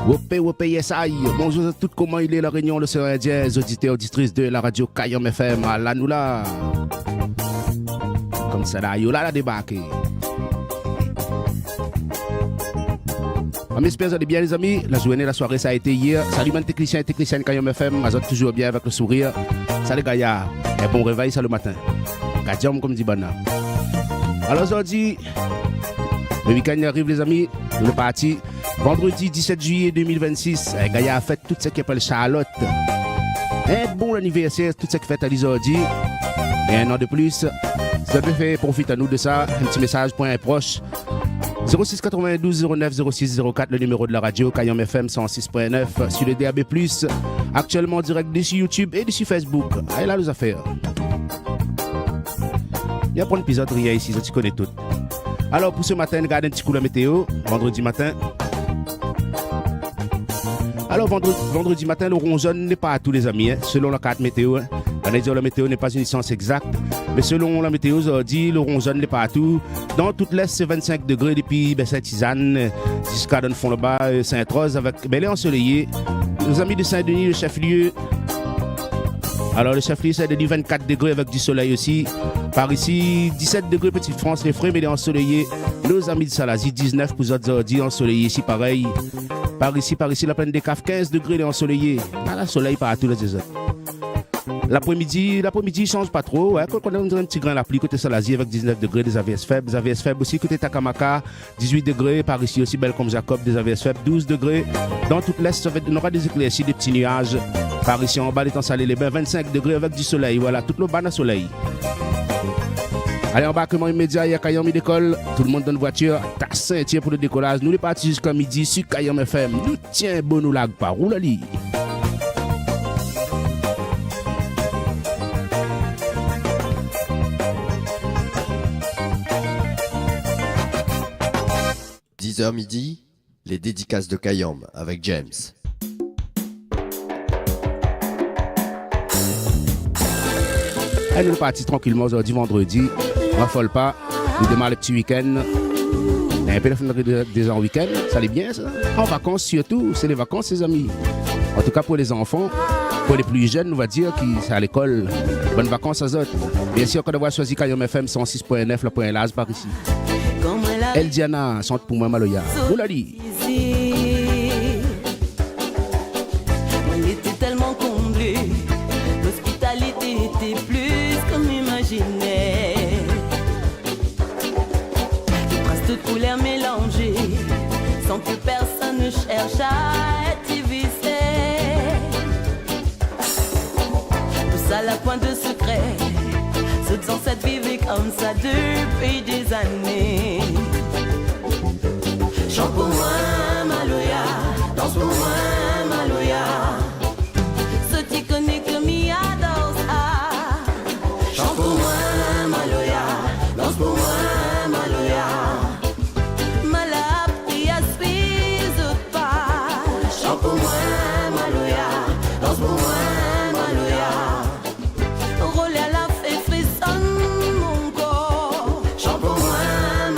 Wopé, yes, aïe. Bonjour à toutes, comment il est la réunion, le Sœur Indien, auditeurs, auditrices de la radio Kayom FM, à l'Anoula. Comme ça, là, Yola a débarqué. J'espère que vous allez bien, les amis. La journée, la soirée, ça a été hier. Salut, mes techniciens et techniciennes Kayom FM. Mazot toujours bien avec le sourire. Salut, Gaïa. Et bon réveil, ça le matin. Kadiam, comme dit Bana. Alors, aujourd'hui, le week-end arrive, les amis. On est parti. Vendredi 17 juillet 2026, Gaïa a fait tout ce qui appelle Charlotte. Un bon anniversaire, tout ce qui fait à l'isordi. Et un an de plus. Si vous avez profite à nous de ça. Un petit message pour un proche. 06 92 09 06 04, le numéro de la radio, Kayom FM 106.9, sur le DAB+, actuellement direct dessus YouTube et dessus Facebook. Allez là, les affaires. Il y a pas d'épisode rien ici, tu connais tout. Alors, pour ce matin, regardez un petit coup la météo, vendredi matin. Alors, vendredi matin, le rond jaune n'est pas à tous les amis, hein, selon la carte météo. Hein. On va dire la météo n'est pas une science exacte, mais selon la météo, ça dit le rond jaune n'est pas à tout. Dans toute l'Est, c'est 25 degrés depuis Saint-Isane jusqu'à dans le fond là-bas, Saint-Rose, avec bel et ensoleillé. Nos amis de Saint-Denis, le chef-lieu. Alors, le chef-lieu, c'est de 24 degrés avec du soleil aussi. Par ici, 17 degrés, Petite France, les frais, mais ensoleillé. Nos amis de Salazie, 19 pour Zodzi, ensoleillé ici, pareil. Par ici, la plaine des Caves, 15 degrés, les ensoleillé. Ah, le soleil partout, les autres. L'après-midi, il change pas trop. Ouais. Quand on a un petit grain la pluie, côté Salazie avec 19 degrés, des AVS faibles. Des AVS faibles aussi, côté Takamaka, 18 degrés. Par ici aussi, belle comme Jacob, des AVS faibles, 12 degrés. Dans toute l'Est, on aura des éclaircies, des petits nuages. Par ici, en bas, les temps salés, les bains, 25 degrés avec du soleil. Voilà, tout le bas de soleil. Allez, embarquement immédiat, il y a Kayom, il décolle. Tout le monde dans une voiture. T'as ceinture pour le décollage. Nous, les partis jusqu'à midi sur Kayom FM. Nous tiens bon, nous lag pas. Roule à lit. Midi, les dédicaces de Kayom avec James. Elle nous est partie tranquillement aujourd'hui, vendredi. On raffole pas. Nous démarrons le petit week-end. Il y a un peu déjà en week-end. Ça allait bien, ça. En vacances surtout. C'est les vacances, les amis. En tout cas, pour les enfants, pour les plus jeunes, on va dire, qui sont à l'école. Bonnes vacances à eux. Bien sûr, qu'on doit choisir Kayom FM 106.9, le point Laz par ici. El Diana, chante pour moi Maloya. Oulali. On était tellement comblés, l'hospitalité était plus comme imaginait. Des princes de couleurs mélangées, sans que personne ne cherche à être divisé. Tout ça la pointe de secret, ceux ancêtres vivaient comme ça depuis des années. Chante pour moi, Maloya, danse pour moi, Maloya. Ce qui connaît que mi adore ça. Chante pour moi, Maloya, danse pour moi, Maloya. Malap, il a suivi pas. Chante pour moi, Maloya, danse pour moi, Maloya. Roule à la fée, frissonne mon corps. Chante pour moi,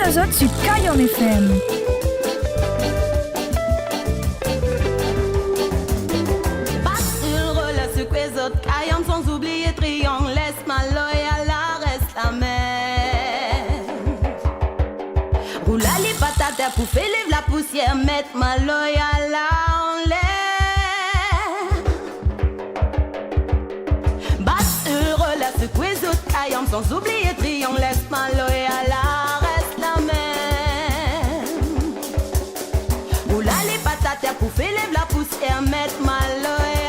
aux autres sur Kayom FM. Kayom sans oublier triangle, laisse ma loyale, reste la même. Roule à les patates pour faire lever la poussière, mettre ma loyale en l'air. Basse heureux, la secouez autres Kayom sans oublier triangle, laisse ma loyale, reste la même. Roule à les patates pour faire lever la poussière, mettre ma loyale.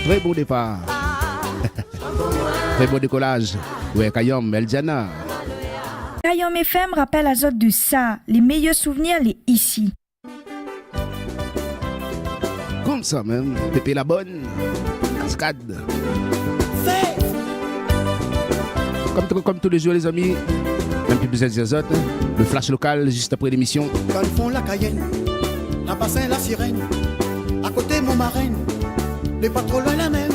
Très beau départ. Très beau décollage. Ouais, Kayom, Eldiana. Kayom FM rappelle à autres de ça. Les meilleurs souvenirs, les ici. Comme ça même. Pépé la bonne. Cascade. Comme tous les jours, les amis. Même plus besoin des autres. Le flash local juste après l'émission. Dans le fond, la Cayenne. La bassin, la sirène. À côté, mon marraine. Les pas trop loin la même.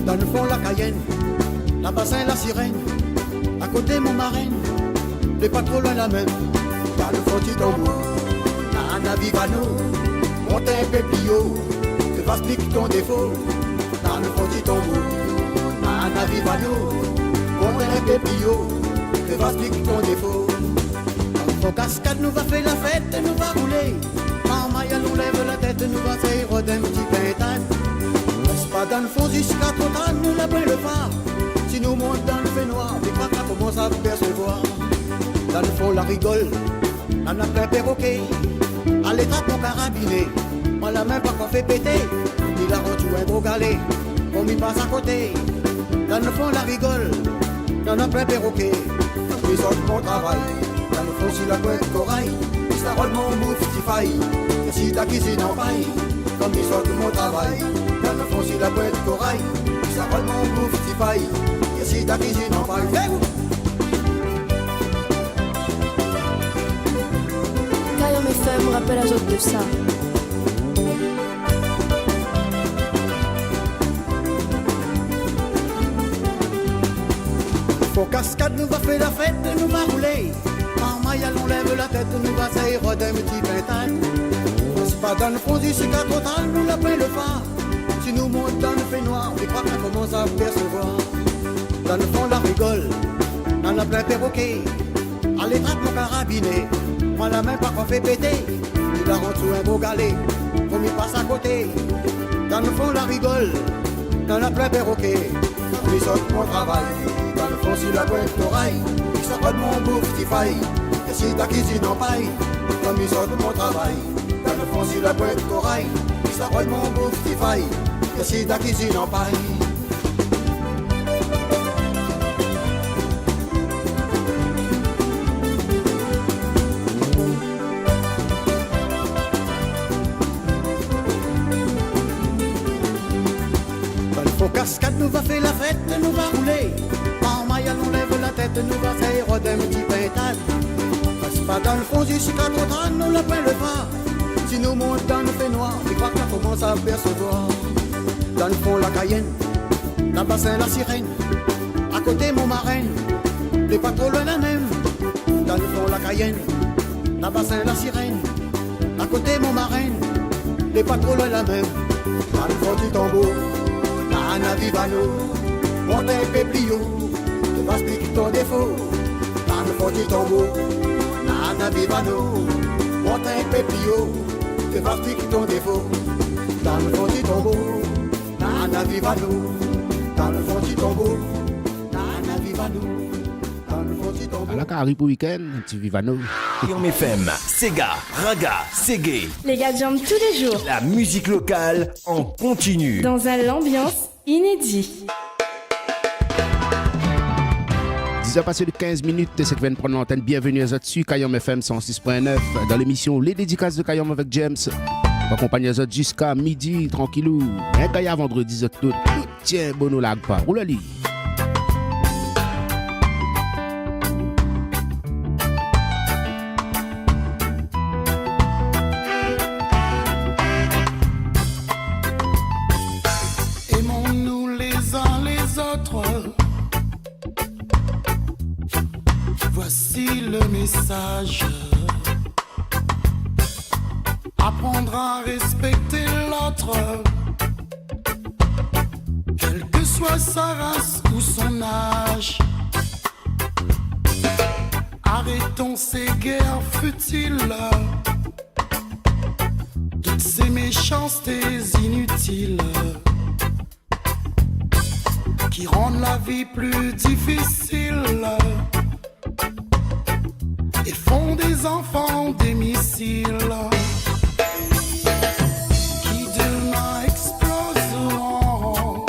Dans le fond, la Cayenne. La bassin, la sirène. À côté, mon marraine. Les pas trop loin la même. Dans le fond, tu tombeau. La navigano. Monte un péplio. Tu vas expliquer ton défaut. Dans le fond, tu tombeau. La navigano. Monte un péplio. Tu vas expliquer ton défaut. Dans le fond, cascade, nous va faire la fête. Nous va rouler. En maille, nous lève la tête. Nous va faire d'un petit pintade. Pas dans le fond jusqu'à trop tard, nous l'appelons le phare. Si nous montons dans le fait noir, les cracas commencent à percevoir. Dans le fond, la rigole, on a plein perroquet. À l'étape, mon carabiné, on l'a même pas qu'on fait péter. Il a reçu un gros galet, on m'y passe à côté. Dans le fond, la rigole, on a plein perroquet. Ils sortent mon travail. Dans le fond, si la couette corail, ça roule mon bouffe, si faille. Et si ta cuisine en paille, comme ils sortent mon travail. Dans le fond, si la boîte corail, ça roule mon bouffe, si faille. Et si ta cuisine en paille, fais-vous. Kayom FM rappelle à autres de ça. Faut cascade, nous va faire la fête, nous va rouler. En maille, on lève la tête, nous va s'aérer d'un petit pintade. C'est pas dans le fond du cigare total, nous l'appelons le phare. Si nous montons dans le fait noir, les cracas commencent à percevoir. Dans le fond, la rigole, on a plein perroquet. À l'étrape, mon carabiné, moi la main pas qu'on fait péter. Il a rendu un beau galet, on m'y passe à côté. Dans le fond, la rigole, on a plein perroquet. Ils sortent mon travail. Dans le fond, si la boîte d'oreille, ça va de mon bouffe, si faille. Et si ta cuisine en paille, comme ils sortent mon travail. Dans le fond, si la boîte d'oreille, ça va de mon bouffe, si faille. Et si ta cuisine en paille. Dans le fond, cascade, nous va faire la fête, nous va rouler. En maille, on lève la tête, nous va faire d'un petit pintade. Passe pas dans le fond du cicatre, nous l'appelle le phare. Si nous montons dans le fait noir, les cracas commencent à percevoir. Dans le fond, la Cayenne, la bassin, la sirène. À côté, mon marraine, les pas trop loin la même. Dans le fond, la Cayenne, la bassin, la sirène. À côté, mon marraine, les pas trop loin la même. Dans le fond du tambour, la navivano, monte un péplio. Tu vas expliquer ton défaut. Dans le fond du tambour, la navivano, monte un péplio. Tu vas expliquer ton défaut. Dans le fond du tambour. Dans le fond du tombeau, À la carrière pour week-end, un petit Vivano. Kayom FM, Sega, Raga, Ségué. Les gars jambes tous les jours. La musique locale en continu. Dans un ambiance inédit. 10h passé de 15 minutes, c'est que vient de prendre l'antenne. Bienvenue à dessus Kayom FM 106.9 dans l'émission Les Dédicaces de Kayom avec James. On accompagne les autres jusqu'à midi, tranquillou. Un gars vendredi, tout tiens, bon, lag pas. Roule-li. message. Apprendre à respecter l'autre, quelle que soit sa race ou son âge. Arrêtons ces guerres futiles, toutes ces méchancetés inutiles qui rendent la vie plus difficile et font des enfants des missiles qui demain exploseront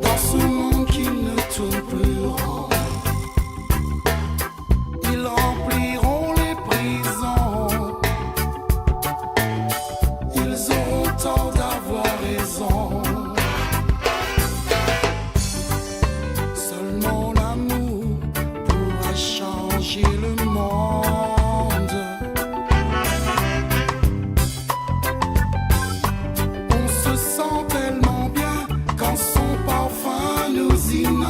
dans ce monde qui ne tourne plus rond. Ils rempliront les prisons, ils auront tort d'avoir raison. Seulement l'amour pourra changer le monde. On se sent tellement bien quand son parfum nous inonde.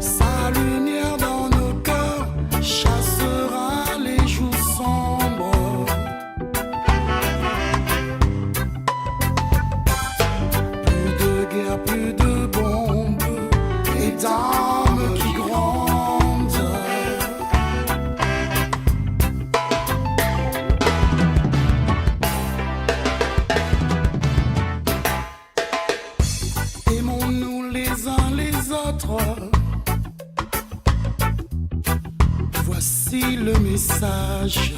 Sa lumière dans nos cœurs chassera les jours sombres. Plus de guerre, plus de bombes et d'armes qui grondent. Aimons-nous les uns les autres. Voici le message.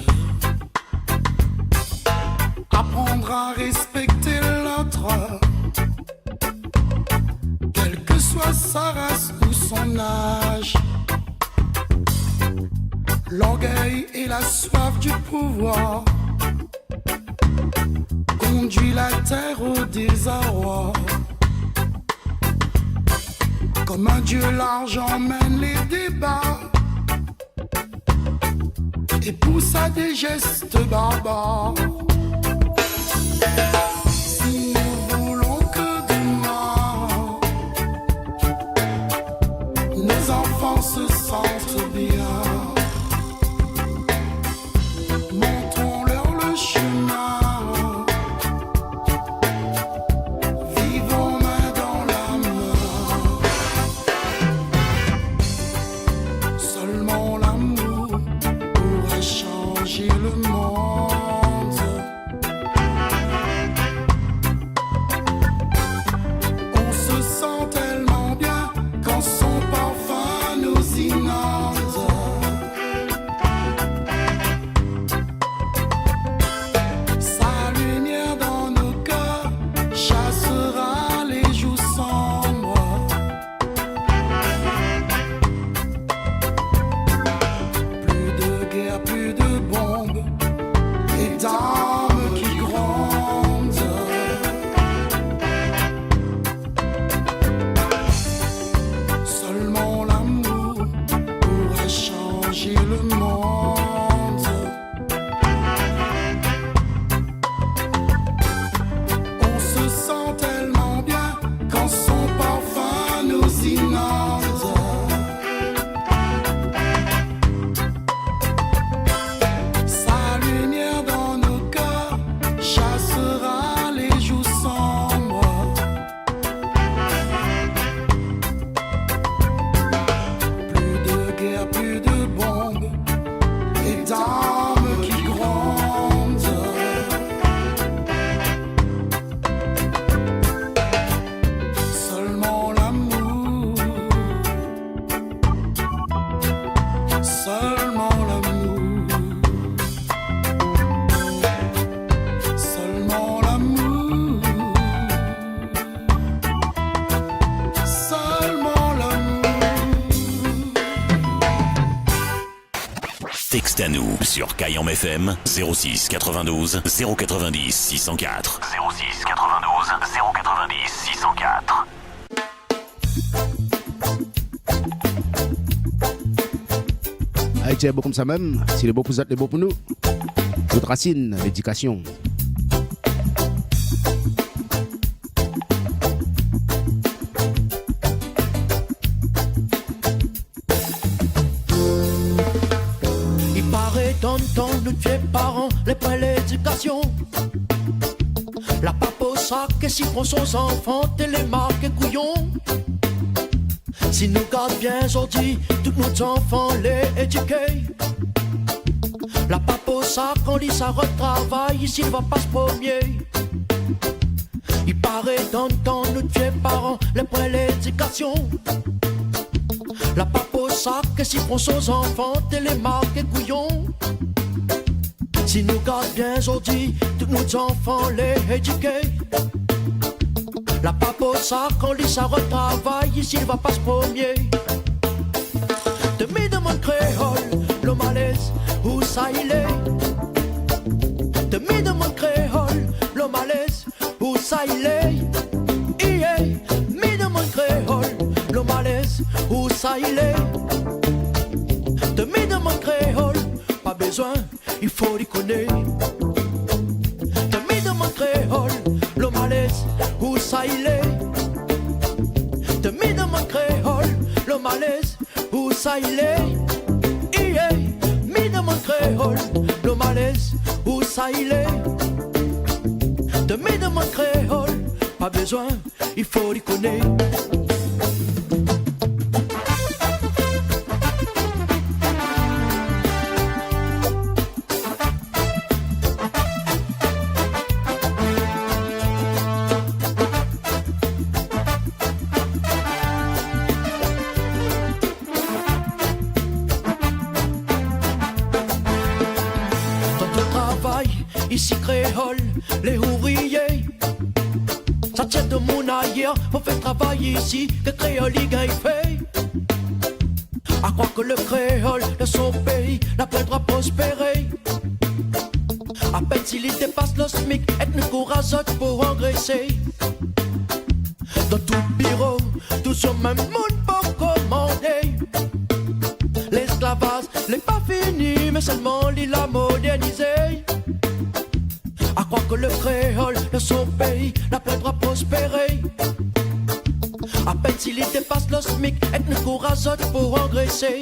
Apprendre à respecter l'autre, quelle que soit sa race ou son âge. L'orgueil et la soif du pouvoir conduit la terre au désarroi. Comme un dieu, l'argent mène les débats et pousse à des gestes barbares. Si nous voulons que demain nos enfants se sentent bien, montrons-leur le chemin, vivons main dans la main. Seulement l'amour pourra changer le monde. On se sent tellement bien quand son parfum nous inonde. Sa lumière dans nos cœurs chassera les jours sombres. Plus de guerre, plus de bombes et d'armes qui grondent. Seulement l'amour pourra changer le monde. On se sent tellement bien quand son parfum nous inonde. Sa lumière dans nos cœurs chassera les jours sombres. Plus de guerre, plus de bombes et d'armes qui grondent. Seulement l'amour, seulement l'amour, seulement l'amour, seulement l'amour. Texte à nous sur Kayam FM 06 92 090 604. 06 92 090 604. Haïti est beau comme ça même. Si les beaux pour vous, les beaux pour nous. Notre racine, l'éducation. temps, nous tuer parents, les points l'éducation. La pape sac et si prend son enfant, télémarque et couillon. Si nous garde bien aujourd'hui, tous nos enfants les éduquer. La pape sac, on lit ça retravaille, s'il va pas se premier. Il paraît dans le temps, nous tuer parents, les points l'éducation. La pape au sac, et si prend son enfant, télémarque et couillon. Si nous garde bien aujourd'hui, tous nos enfants les éduquer. La pape au sac, on lit ça retravaille, ici il va pas se premier. Demi de mon créole, le malaise, où ça il est. Demi de mon créole, le malaise, où ça il est. Mi de mon créole, le malaise, où ça il est. Demi de mon créole, pas besoin, il faut y connaître. Demi de mon créole, le malaise, où ça il est. Demi de mon créole, le malaise, où ça il est. Mi de mon créole, le malaise, où ça il est. Demi de mon créole, pas besoin, il faut y connaître. Ici créole, les ouvriers, ça tient de mon ailleurs, on fait travailler ici, que créole y gagne fait. À croire que le créole de son pays n'appellera prospérer. À peine s'il y dépasse le SMIC, et ne courage pour engraisser. Dans tout bureau, tout sur même monde pour commander. L'esclavage n'est pas fini, mais seulement il l'a modernisé. À croire que le créole de son pays n'appellera prospérer. À peine s'il y dépasse le SMIC, et ne courage pour engraisser.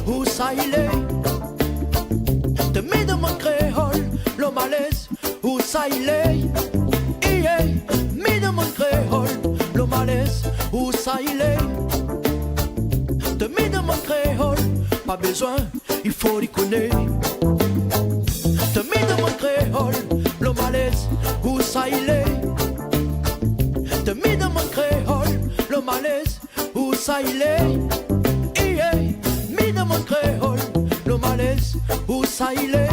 Où ça il est? Demi de mon créole, le malaise, où ça il est? Mi de mon créole, le malaise, où ça il est? Demi de mon créole, pas besoin, il faut y connaître. Demi de mon créole, le malaise, où ça il est? Demi de mon créole, le malaise, où ça il est? De mon créole, le malaise, où ça il est?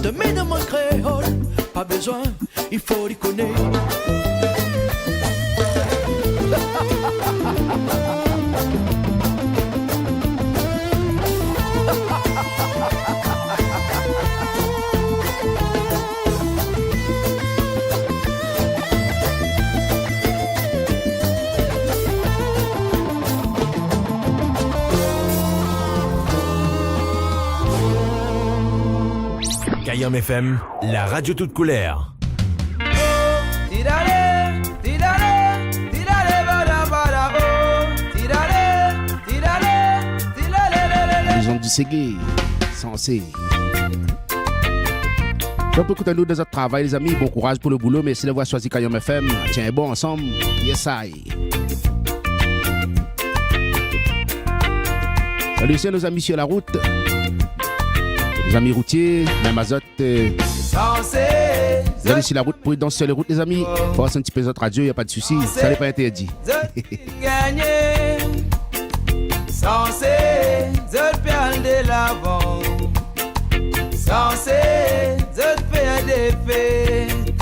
Demi de mon créole, pas besoin, il faut y connaître. Kayom FM, la radio toute couleur. Les ondes du Ségué, censé. Donc, écoutez-nous dans notre travail, les amis. Bon courage pour le boulot. Merci d'avoir choisi Kayom FM. Tiens, bon, ensemble. Yes, I. Salut, c'est nos amis sur la route. Les amis routiers, même azote. Vous allez sur la route, prudence sur les routes, les amis. Force un petit peu notre radio, il n'y a pas de souci. Ça n'est pas interdit. Censé, je perds de l'avant. Censé, je fais des fêtes.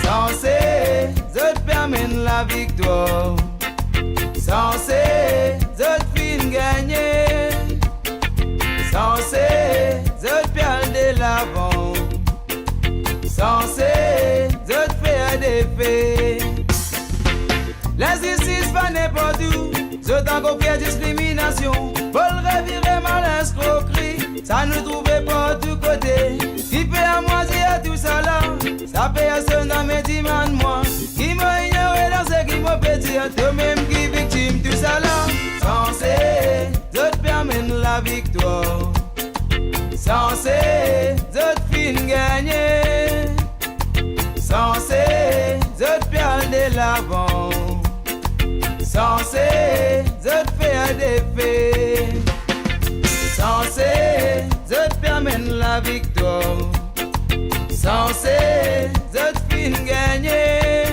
Censé, je permène la victoire. Censé, je fin gagner. Censé, je perds de l'avant. Censé, paix. L'injustice va n'importe où, je t'en confie discrimination. Vol revirer mal escroquerie, ça nous trouvait pas de côté. Qui paie à moitié à tout ça là, ça paye à ce nom et demande-moi. Qui m'a ignoré dans ce qui m'a pété, toi-même qui victime tout ça là. Censé, je te permets la victoire. Censé, je te fin gagner. Censé, je te perds de l'avant. Censé, je te fais des faits. Censé, je te permets la victoire. Censé, je te fin gagner.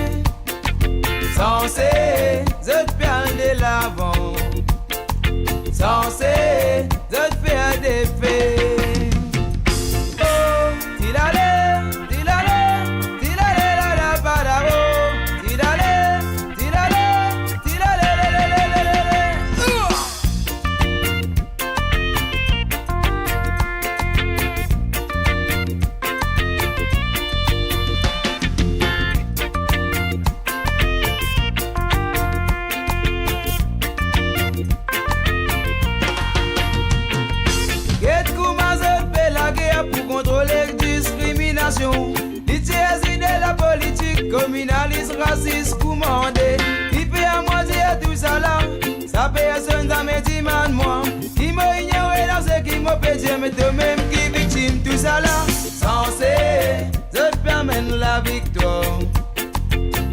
Censé, je te perds de l'avant. Censé, je te fais des faits. Oh, tilale, tilale, tilale, la la badabo. Tilale, tilale, tilale, le le le le le le. Get commence à faire la guerre pour contrôler la discrimination. L'utilisation de la politique communaliste, raciste, commandée. Qui paie à moitié à tout ça là, ça paye à son dame et demande-moi. Qui m'a ignoré dans ce qui m'a pété, mais toi-même qui victime tout ça là. Censé, je te permets la victoire.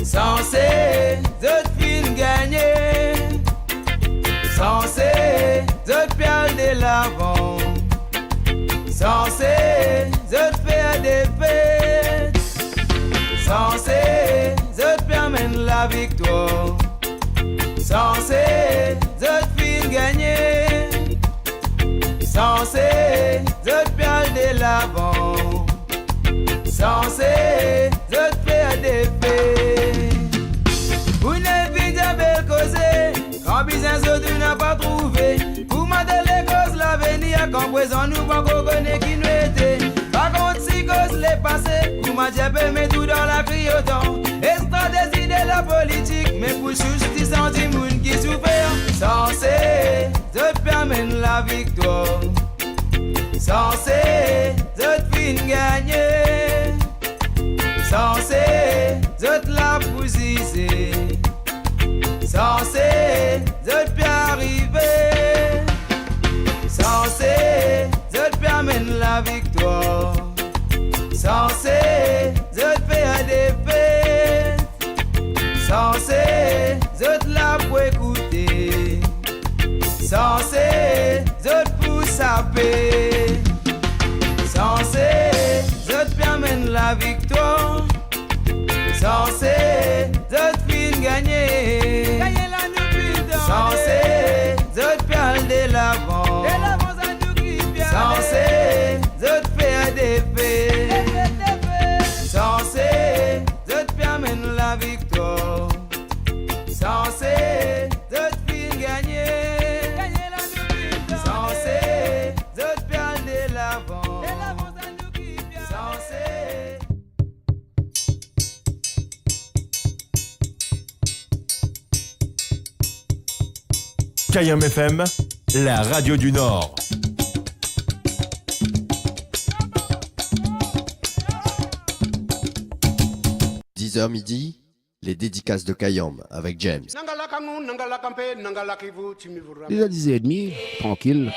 Censé, je te fin gagner. Censé, je te perds de l'avant. Censé, je te fais des fêtes. Censé, je te permets la victoire. Censé, je te fin gagner. Censé, je te perds de l'avant. Censé, je te fais des fêtes. Vous n'êtes pas belle causée, quand besoin de n'a pas trouvé. Pour mater les causes l'avenir, quand présent nous pas qu'on connaît qui nous était. Par contre si cause les passés, pour ma diable met tout dans la crioton. Et stratégie de la politique, mais pour justice anti-monde qui souffert. Censé, je te permets la victoire. Censé, je te fin gagner. Censé, je te la poussiser. Censé, je te peux arriver. Censé, je te permets la victoire. Censé, je te fais des fêtes. Censé, je te la peux écouter. Censé, je te pousse à paix. Censé, je te permets la victoire. Censé, je te fin gagner. Gagner la nuit. Censé, je te perds de l'avant. Censé, je te fais des faits. Censé, je te permets la victoire. Censé, je te fin gagner. Censé, je te perds de l'avant. Censé. Kayam FM, la radio du Nord. Midi, les dédicaces de Kayam avec James. Déjà 10h30, tranquille.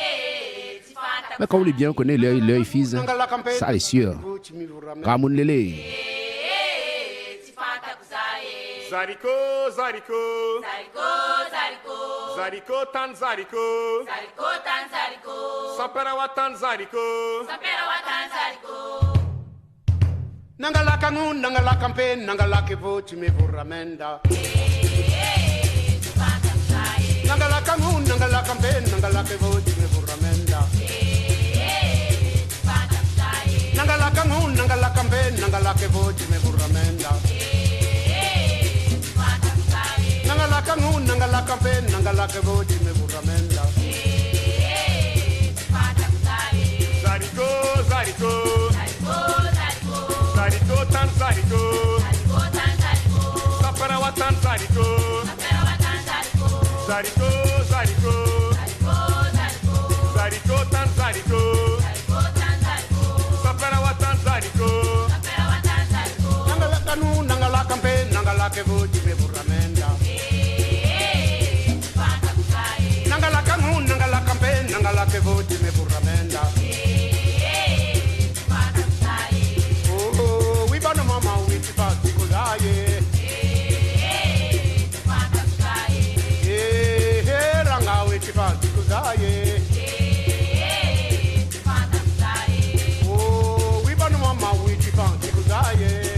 Mais comme on est bien, on connaît l'œil fils, ça est sûr. Ramon Lele. Zariko, Zariko. Zariko, Zariko. Zariko tan Zariko. Zariko tan Zariko. Saperawa tan Zariko. Saperawa tan Zariko. Nangala kangun, nangala kampe, nangala kevo, tu me vuramenda. Nangala kangun, nangala kampe, nangala kevo, tu me vuramenda. Nangala kangun, nangala kampe, nangala kevo, tu me vuramenda. Nangala kangun, nangala kampe, nangala kevo, tu me vuramenda. Zariko, Zariko. Zariko tan Zariko. Zariko tan Zariko. watan zariko. Zariko, zariko. Zariko tan zariko. Sapera watan zariko. Nangala kanu, nangala kampe, nangala kevo jibe buramenda. Nangala kanu, nangala kampe, nangala kevo jibe buramenda. Oh, we bana mama we tipa tikulaye. Ranga we tipa tikulaye. Oh, we bana mama we tipa tikulaye.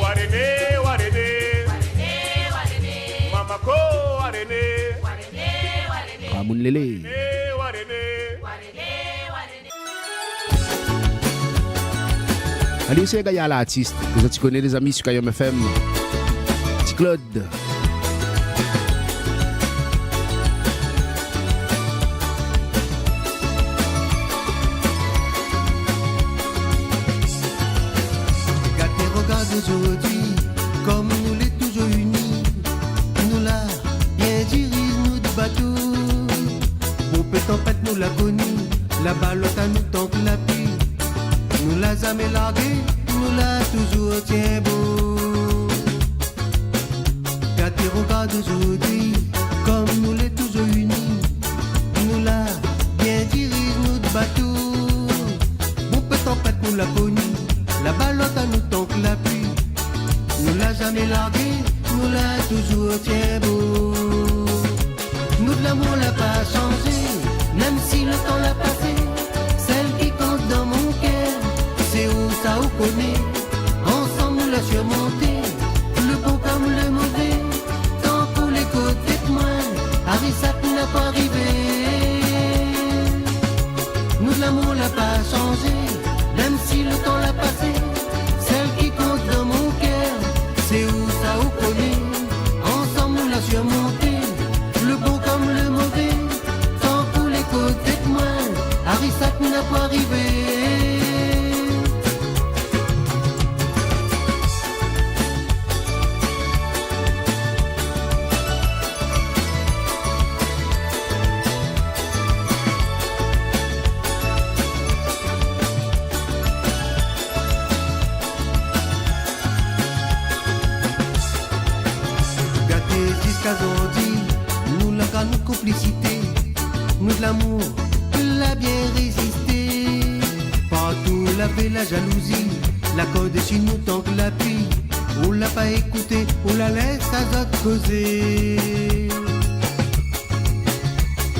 Warene Lélé. Allez, c'est Gaïa l'artiste. Vous tu connaissez les amis sur Kayom FM. Petit Claude. Aujourd'hui, comme nous les toujours unis, nous là, bien dirige nous de bateau. Bon peu tempête nous l'a connu, la ballotte à nous tant que la pluie. Nous l'a jamais largué, nous l'a toujours tient beau. Quand tu regardes aujourd'hui, comme nous les toujours unis, nous là, bien dirige nous de bateau. Bon peu tempête nous l'a connu, la ballotte à nous tant que la pluie. Nous l'a jamais largué, nous l'a toujours tient beau. Nous de l'amour l'a pas changé, même si le temps l'a passé. Celle qui compte dans mon cœur, c'est où ça ou connaît. Ensemble nous l'a surmonté, le bon comme le mauvais. Tant pour les côtés de moi, Arissa n'a pas arrivé. Nous de l'amour l'a pas changé, même si le temps l'a passé. Celle qui compte dans mon cœur, c'est où ça ou connaît. Ensemble nous l'a surmonté, le bon comme le mauvais. Tant pour les côtés de moi, Arissa n'a pas arrivé. Aujourd'hui, nous la grande complicité, nous de l'amour, l'a bien résisté. Partout la paix, la jalousie, la corde sur nous tant que la pluie. On l'a pas écouté, on la laisse à d'autres causer.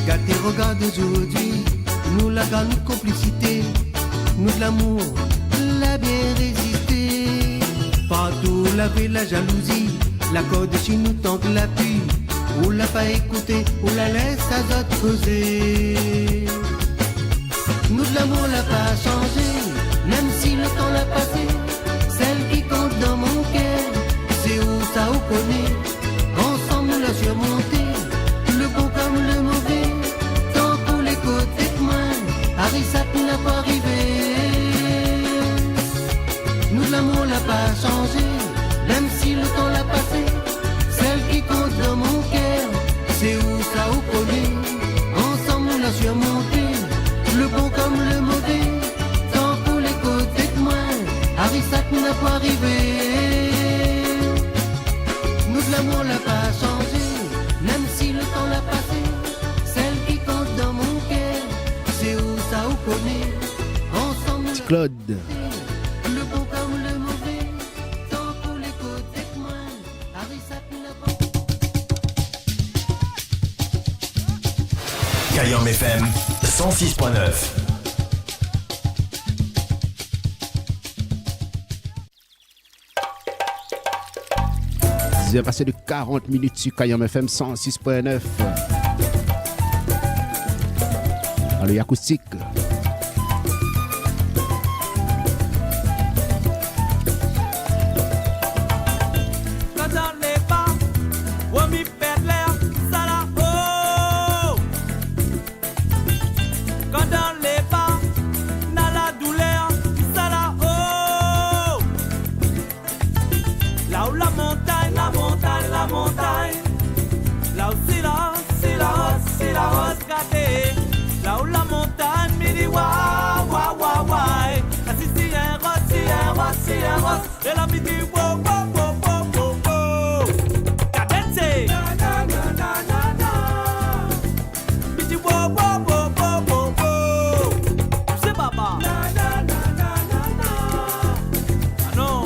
Gâté regarde aujourd'hui, nous la grande complicité, nous de l'amour, l'a bien résisté. Partout la paix, la jalousie, la corde chez nous tant que la pluie. On l'a pas écouté, on la laisse à d'autres causer. Nous de l'amour l'a pas changé, même si le temps l'a passé. Celle qui compte dans mon cœur, c'est où ça ou connaît. Ensemble nous l'a surmonté, le bon comme le mauvais. Tant pour les côtés de moi, Arissa n'a pas arrivé. Nous de l'amour l'a pas changé, même si le temps l'a passé. Celle qui compte dans mon cœur, c'est où ça ou connaît. Ensemble nous l'a surmonté, le bon comme le mauvais. Tant pour les côtés de moi, Arissa n'a pas arrivé. Nous de l'amour l'a pas changé, même si le temps l'a passé. Celle qui compte dans mon cœur, c'est où ça ou connaît. Ensemble nous Claude. le bon comme le mauvais. Tant pour les côtés de moi, Arissa n'a pas. Kayom FM 106.9. Vous avez passé de 40 minutes sur Kayom FM 106.9. Allez, acoustique. Là où la montagne me dit waouh, waouh, waouh, waouh. Si un rose, si un rose. Et la me dit wow, wow, wow, wow, wow, wow. Cadence. Na, na, na, na, na, na. Me dit wow, wow, wow, wow, wow, wow. Tu sais, papa. Na, na, na, na, na, na. Ah non.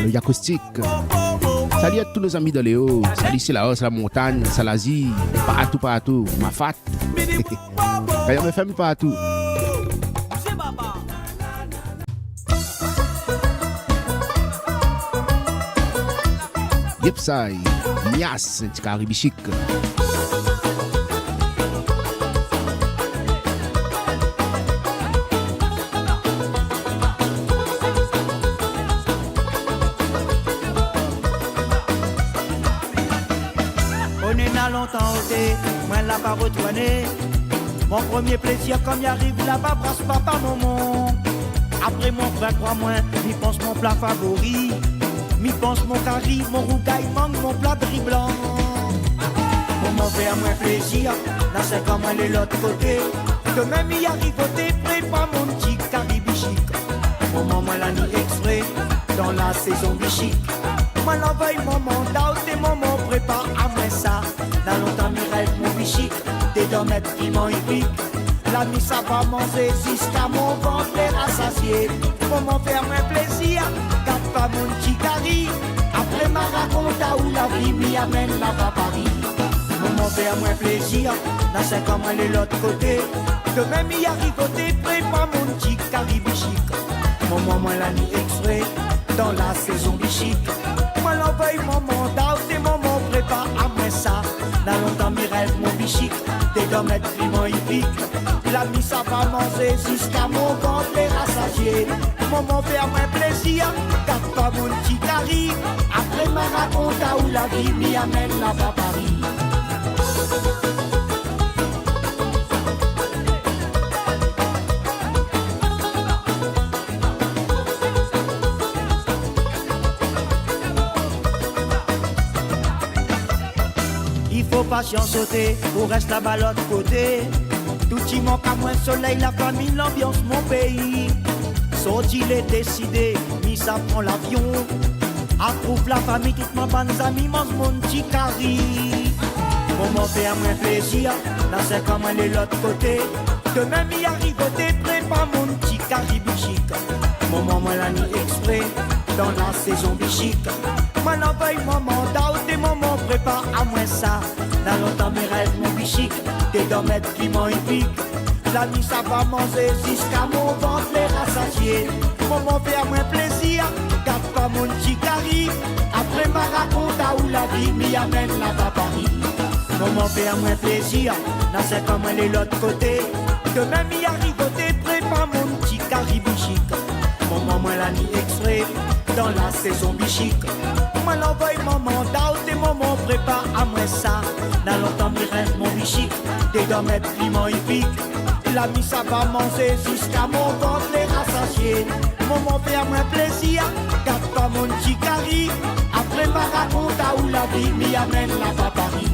le Yacoustique. Salut à tous nos amis de Léo. Salut, c'est la hausse, la montagne, Salazie, partout, Mafat. Kayom FM partout. Yepsai, Nias, un petit caribichic. On est là longtemps ôté, moi là pas retourné. Mon premier plaisir quand j'arrive là-bas, brasse papa maman. Après mon frère, crois-moi, j'y pense mon plat favori. M'y pense mon curry, mon rougaille mangue, mon plat de riz blanc. Comment faire moins plaisir, là c'est comme aller de l'autre côté. Que même y arrive côté, prépare mon petit caribichic. Moment moi la nuit extrait, dans la saison bichic. Moi l'envoie mon mandat, et maman prépare à moi ça. Dans longtemps m'y rêve mon bichic, des domettes qui m'en pique. La nuit ça va manger jusqu'à mon ventre est rassasié. Comment faire moins plaisir, garde pas mon petit cari. Après ma raconte où la vie m'y amène là-bas Paris. Comment faire moins plaisir, là c'est comme aller de l'autre côté. Que même y arrive côté, prépare mon petit caribichic. Moment moi la nuit extrait, dans la saison bichic. Moi l'envoie mon mandat, des moments prépare à moi ça. Dans longtemps m'y rêve mon bichic, des domettes qui m'en hippique. La nuit ça va manger jusqu'à mon ventre est rassasié. Moment faire moins plaisir, garde pas mon petit cari. Après ma raconte où la vie m'y amène là-bas Paris. Il faut patience sauter, on reste là-bas l'autre côté. Tout y manque à moins soleil, la famille, l'ambiance, mon pays. Sorti il est décidé, ni ça prend l'avion. Approuve la famille, toutes mes bonnes amies, mange mon petit cari. Comment faire moins plaisir, là c'est comme aller de l'autre côté. Que même y arrive côté, prépare mon petit caribichic. Moment moi la nuit exprès, dans la saison bichic. Moi l'envoie mon mandat, des moments prépare à moi ça. Dans longtemps mes rêves, mon bichic, des domettes qui m'en pique. La nuit ça va manger jusqu'à mon ventre les rassasié. Comment faire moins plaisir, garde pas mon petit cari. Après ma raconte où la vie m'y amène là-bas Paris. Comment faire moins plaisir, là c'est comme aller de l'autre côté. Que même y arrive côté, prépare mon petit caribichic. Moment moi la nuit extrait, dans la saison bichic. Moi l'envoie mon mandat, des moments prépare à moi ça. Dans longtemps m'y rêve mon bichic, des domettes qui m'en hippique. La nuit ça va manger jusqu'à mon ventre les rassasié. Moment faire moins plaisir, garde pas mon petit cari. Après ma raconte où la vie m'y amène là-bas Paris.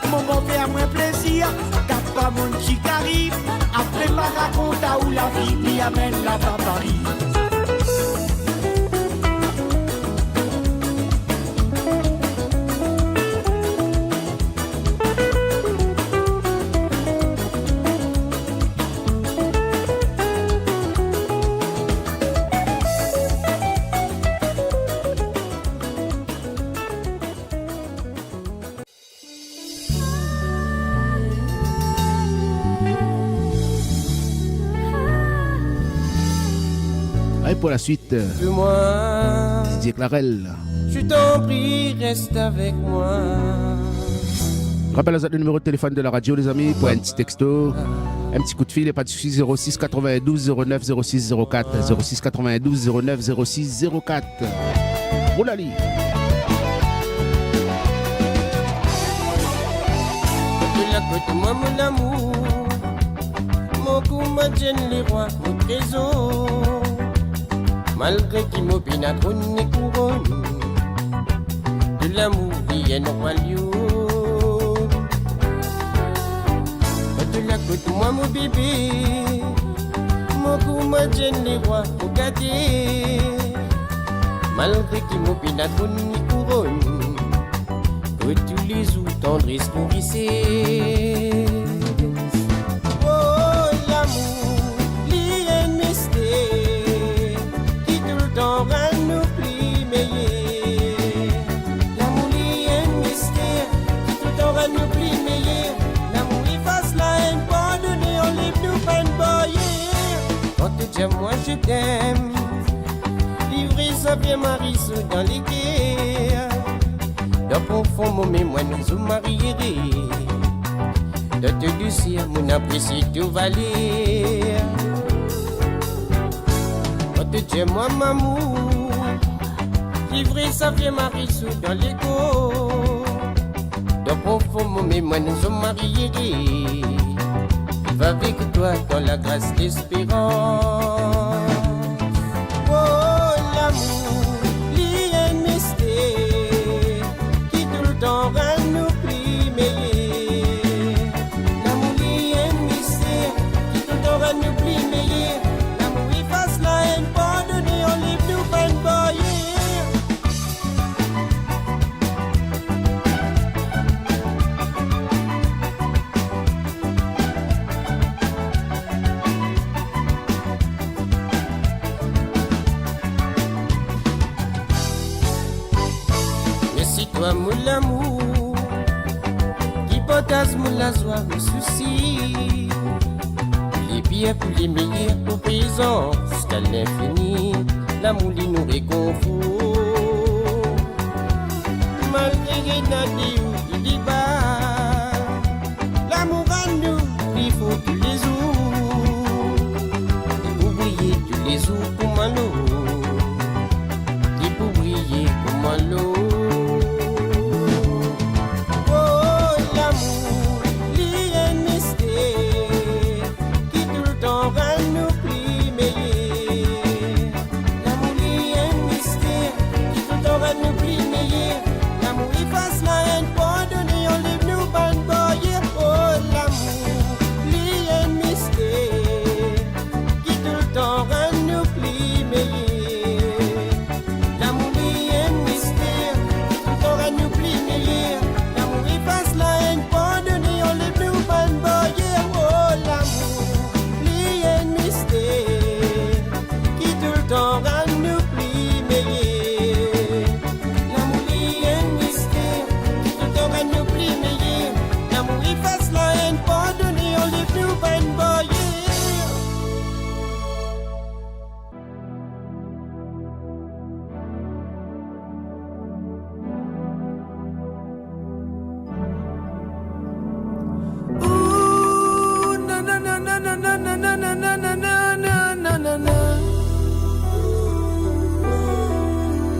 Moment faire moins plaisir, garde pas mon petit cari. Après ma raconte où la vie m'y amène là-bas Paris. Et pour la suite, Didier Clarel. Je t'en prie, reste avec moi. Rappelle le numéro de téléphone de la radio, les amis, pour un petit texto, un petit coup de fil, et pas de soucis, 06 92 09 06 04, 06 92 09 06 04. Roulali. De la côte, moi, mon amour, mon cou, ma gêne, les rois, mon trésor. Malgré qu'il m'opine à trône et couronne, de l'amour, il y a un royaume. De la côte, moi, mon bébé, mon cou, ma gêne, les rois, mon gâté. Malgré qu'il m'opine à trône et couronne, que tous les jours tendresse nourrissait. Oh, l'amour, il y a un mystère qui tout le temps nous plie, mais je t'aime. Livrer sa bien Marissou dans les guerres. Dans profond mon mémoire nous sommes mariés. De te doucir mon apprécie tout valer. Quand tu es moi maman, livrer sa bien Marissou dans l'égo. Dans profond mon mémoire nous sommes mariés. Vive avec toi dans la grâce d'espérance. Oh l'amour, lié mystère, qui tout le temps va nous plier. L'amour lié mystère, qui tout le temps va nous plier. L'amour efface la haine, pardonner, on livre nous pas une toi mon l'amour qui potasse mon la joie, mon souci. Les biens pour les meilleurs pour paysans jusqu'à l'infini. L'amour il nous réconfort. Malgré les nadis ou il y va, l'amour à nous, il faut tous les jours. Et pour briller tous les jours comme un lot. Et pour briller comme un lot.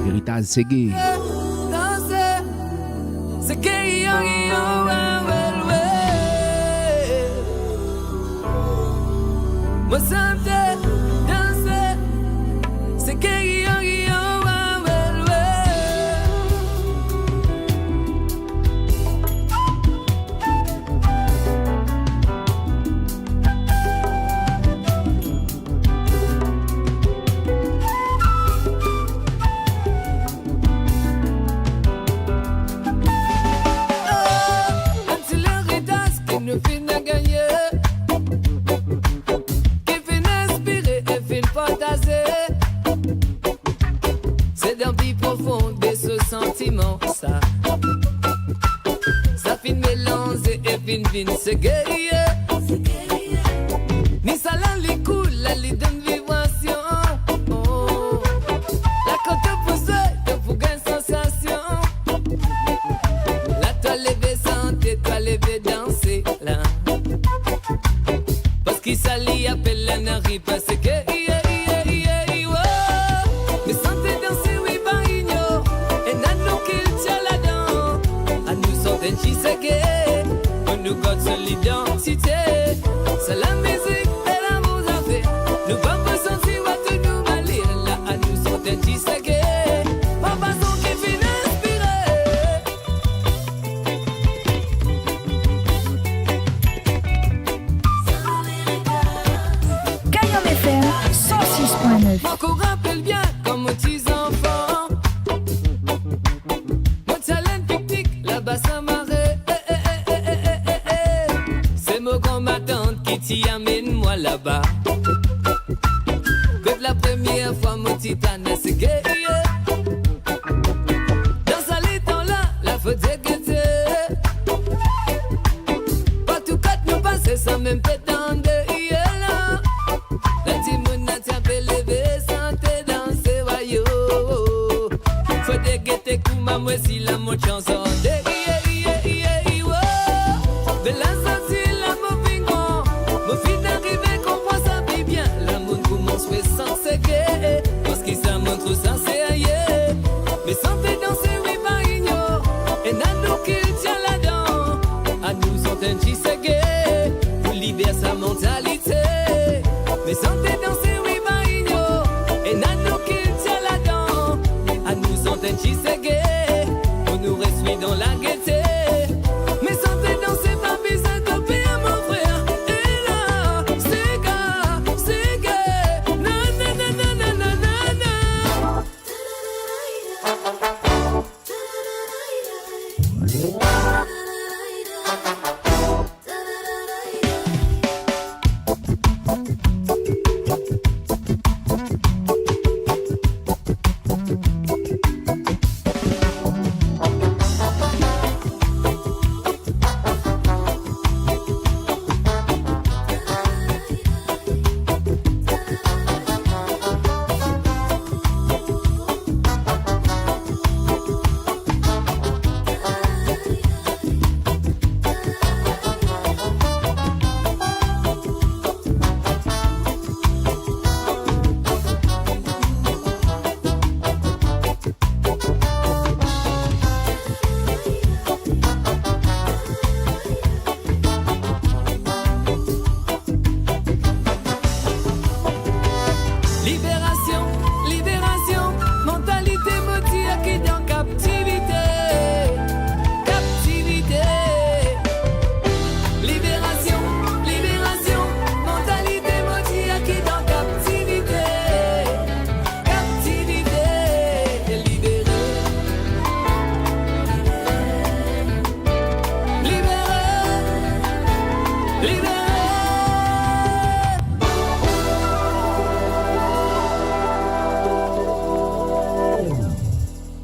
Héritage Ségué. C'est d'un vie profond de ce sentiment, ça fin mélange et fin se guérir. Ni ça là les coule, là les donne vibration. Oh. La quand te pousse, te fougue une sensation. Là toi levé santé, toi levé danser là. Parce qu'il s'allie appelle la nari parce que God seule l'identité, c'est la musique et l'amour a fait. Nous pas besoin de voir tout nous malir là à nous sortir du saké. Papa son qui finit inspiré. Kayom FM 106.9. Mon corps rappelle bien comme mon petit enfant. Mon talent pique-nique là-bas ça m'arrête. Ma tante qui t'y amène-moi là-bas. Que la première fois mon titane s'est guéri. Dans ce temps-là, la faute est guettée. Pas tout quatre nous passer sans même pétendre. La timoune n'a t'appelé ma voici la mon chanson. De la sortie, la mon pingon. Mon fin d'arriver, comprends ça bien. La monde commence à sans séquer. Parce qu'il ça montre ça, c'est ailleurs. Mais sans fait danser, oui, pas igno. Et n'a nous qu'il tient là-dedans. À nous, sont un petit séqué. Pour libérer sa mentalité. Mais sans fait danser, oui, pas igno. Et n'a nous qu'il tient là-dedans. À nous, sont un petit séqué. On nous reste dans la gaieté. Mais sans fait danser, pas besoin de payer mon frère. Et là, c'est gars, na na na na na na na na.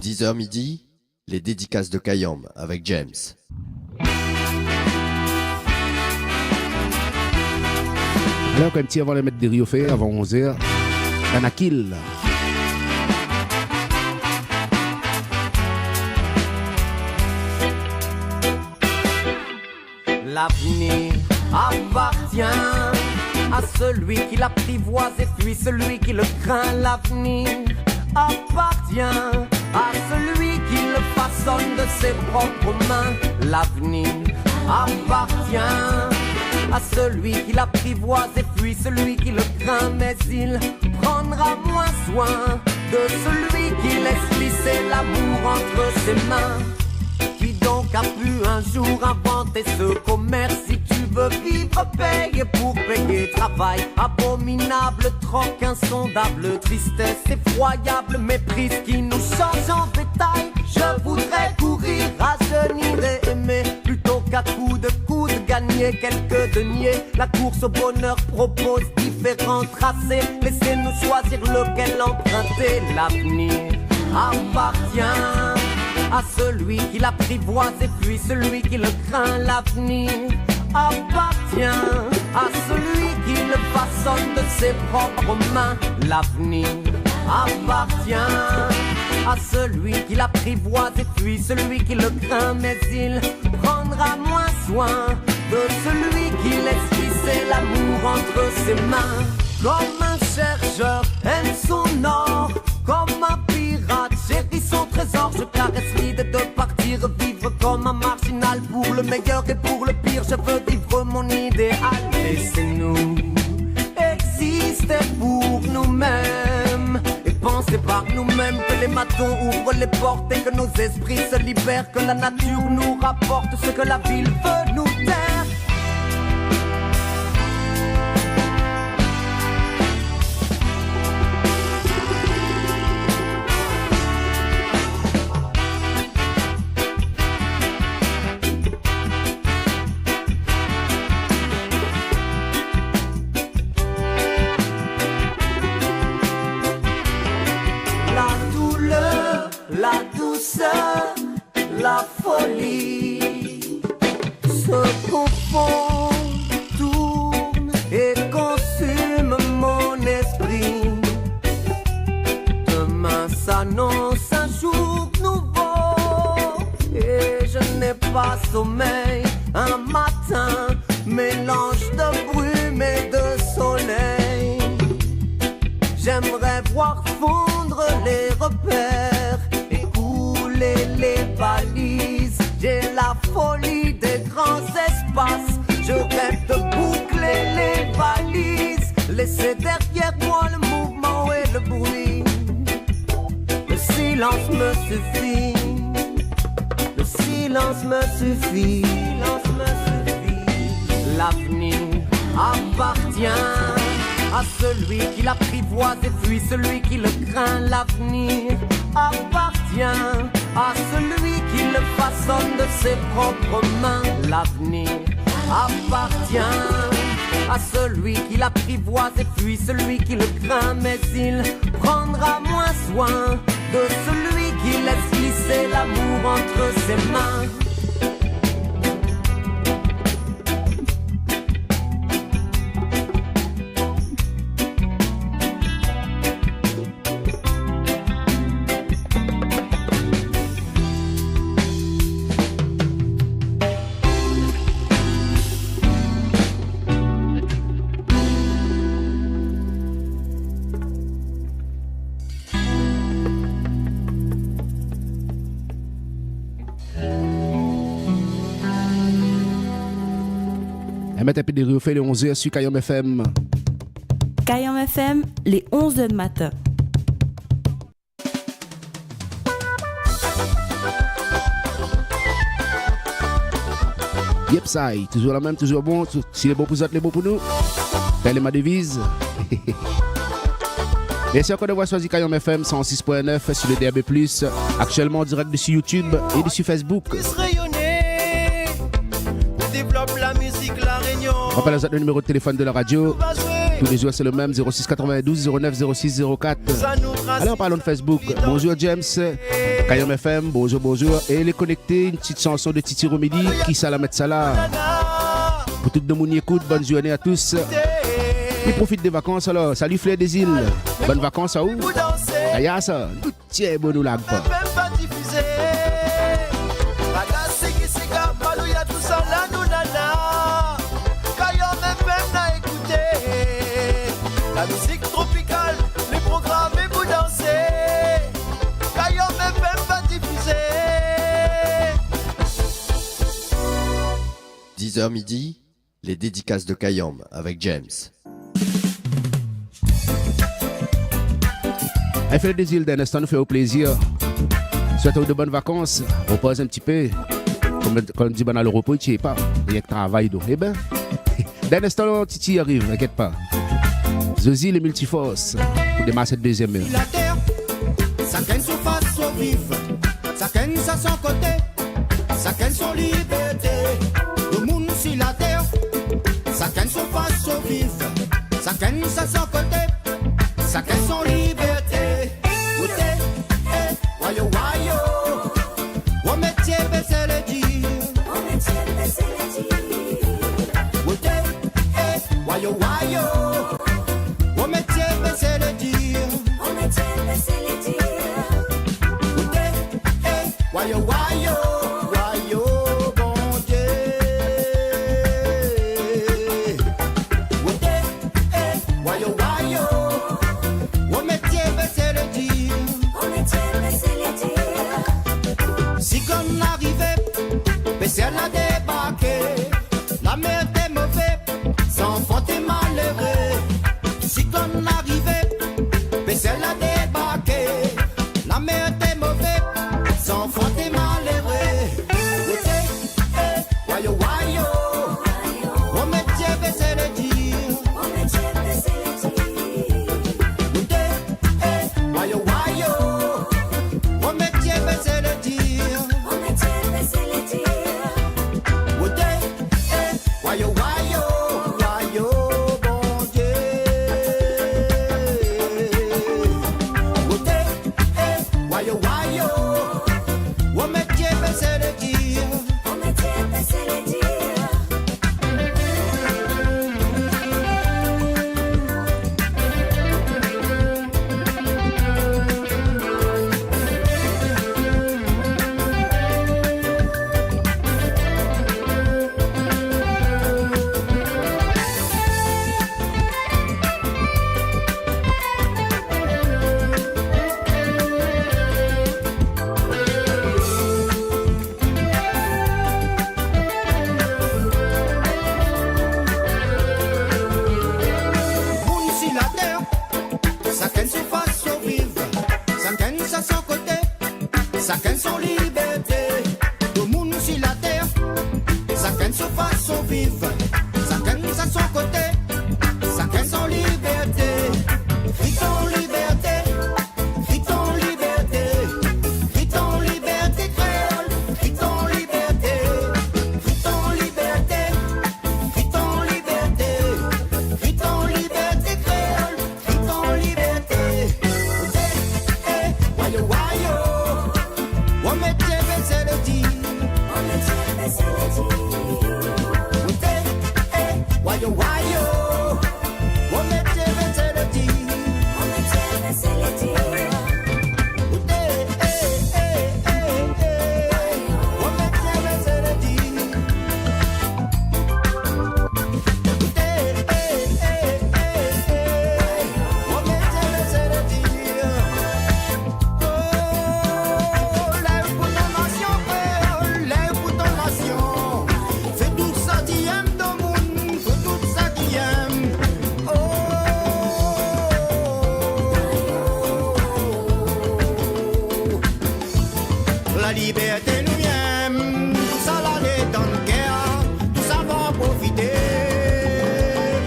10h midi, les dédicaces de Kayam avec James. Alors, un petit avant de mettre des riz au fait, avant 11h, Anakil. L'avenir appartient à celui qui l'apprivoise et puis celui qui le craint. L'avenir appartient à celui qui le façonne de ses propres mains. L'avenir appartient à celui qui l'apprivoise et puis celui qui le craint. Mais il prendra moins soin de celui qui laisse glisser l'amour entre ses mains. Qui donc a pu un jour inventer ce commerce? Si tu veux vivre, paye, et pour payer travail. Abominable troc, insondable tristesse, effroyable méprise qui nous change en bétail. Je voudrais courir, rajeunir et aimer, plutôt qu'à coup de coude gagner quelques deniers. La course au bonheur propose différents tracés. Laissez-nous choisir lequel emprunter. L'avenir appartient à celui qui l'apprivoise et puis celui qui le craint. L'avenir appartient à celui qui le façonne de ses propres mains. L'avenir appartient à celui qui l'apprivoise et puis celui qui le craint. Mais il prendra moins soin de celui qui laisse glisser l'amour entre ses mains. Comme un chercheur aime son or, comme un pirate chérit son trésor, je caresse l'idée de partir, vivre comme un marginal. Pour le meilleur et pour le pire, je veux vivre mon idéal. Laissez-nous exister pour nous-mêmes et penser par nous-mêmes, que les matons ouvrent les portes et que nos esprits se libèrent, que la nature nous rapporte ce que la ville veut nous taire. La douceur, la folie se confondent, tournent et consument mon esprit. Demain s'annonce un jour nouveau, pas sommeil. Un matin, mélange de brume et de soleil. J'aimerais voir fondre les repères et couler les balises. J'ai la folie des grands espaces. Je rêve de boucler les valises. Laisser derrière moi le mouvement et le bruit. Le silence me suffit. Le silence me suffit. L'avenir appartient à celui qui l'apprivoise et fuit celui qui le craint. L'avenir appartient à celui qui le façonne de ses propres mains. L'avenir appartient à celui qui l'apprivoise et fuit celui qui le craint. Mais il prendra moins soin de celui qui laisse glisser l'amour entre ses mains. Mettre un peu de refait les 11h sur Kayom FM. Kayom FM, les 11h de matin. Yep, ça y est, toujours la même, toujours bon. Si les bons pour vous, les bons pour nous. Telle est ma devise. Bien sûr, qu'on devrait choisir Kayom FM 106.9 sur le DAB+, actuellement en direct dessus YouTube et dessus Facebook. Développe la musique, la réunion. Rappelez le numéro de téléphone de la radio. Tous les jours, c'est le même 06 92 09 06 04. Allez, en parlant de Facebook. Bonjour James, Kayom FM, bonjour, bonjour. Et les connectés, une petite chanson de Titi Romidi, qui ça la mettre ça là. Pour tout le monde qui écoute, bonne journée à tous. Et profite des vacances alors. Salut Fleur des Îles. Bonnes vacances à où? Kaya ça. Tiens, bon nous lag pas. La musique tropicale, les programmes et vous dansez. Kayom FM va diffuser. 10h midi, les dédicaces de Kayom avec James. Elle fait des îles d'un instant, nous fait au plaisir. Souhaitons de bonnes vacances. Repose un petit peu. Comme on dit, dans le repos, tu n'y es pas. Il y a que travail. Eh bien, d'un instant, Titi arrive, n'inquiète pas. Zozi, les multiforces, pour démarrer cette deuxième heure. La terre, ça gagne son face au vif, ça gagne ça son côté, ça gagne son liberté. Le monde sur la terre, ça gagne son face au vif, ça gagne ça son côté, ça gagne son liberté. Outé, wayo wayo, on métier baisser le dire, on métier baisser le dire. Outé, wayo wayo. C'est le dire, on me tient, c'est le dire. Wayo, wayo, wayo, bon Dieu. Wayo, wayo, on me tient, c'est le dire. On me tient, c'est le dire. Si qu'on arrivait, mais c'est la débarquer. La mer était mauvaise, sans faute et malheureux. Si qu'on arrivait, c'est la débarqué. La mer était mauvaise, sans faute et malheureux. Wayo, wayo, on me tient, c'est le dire. On me tient, c'est le dire. Wayo, wayo, on me tient, c'est le dire. On me tient, c'est le dire. Wayo, wayo, wayo, bon Dieu. Wayo, son côté, chacun son liberté. Tout le monde sur la terre, chacun sa façon vivre, chacun à son côté, chacun son liberté. Gritons liberté, gritons liberté, gritons liberté créole, gritons liberté, gritons liberté, gritons liberté, gritons liberté créole, gritons liberté. Wayo wayo, on met tes c'est le dit, on met tes c'est le dit. Wayo wayo, on met tes c'est le dit. La liberté nous aime, tout ça là n'est dans le cœur, tout ça va profiter,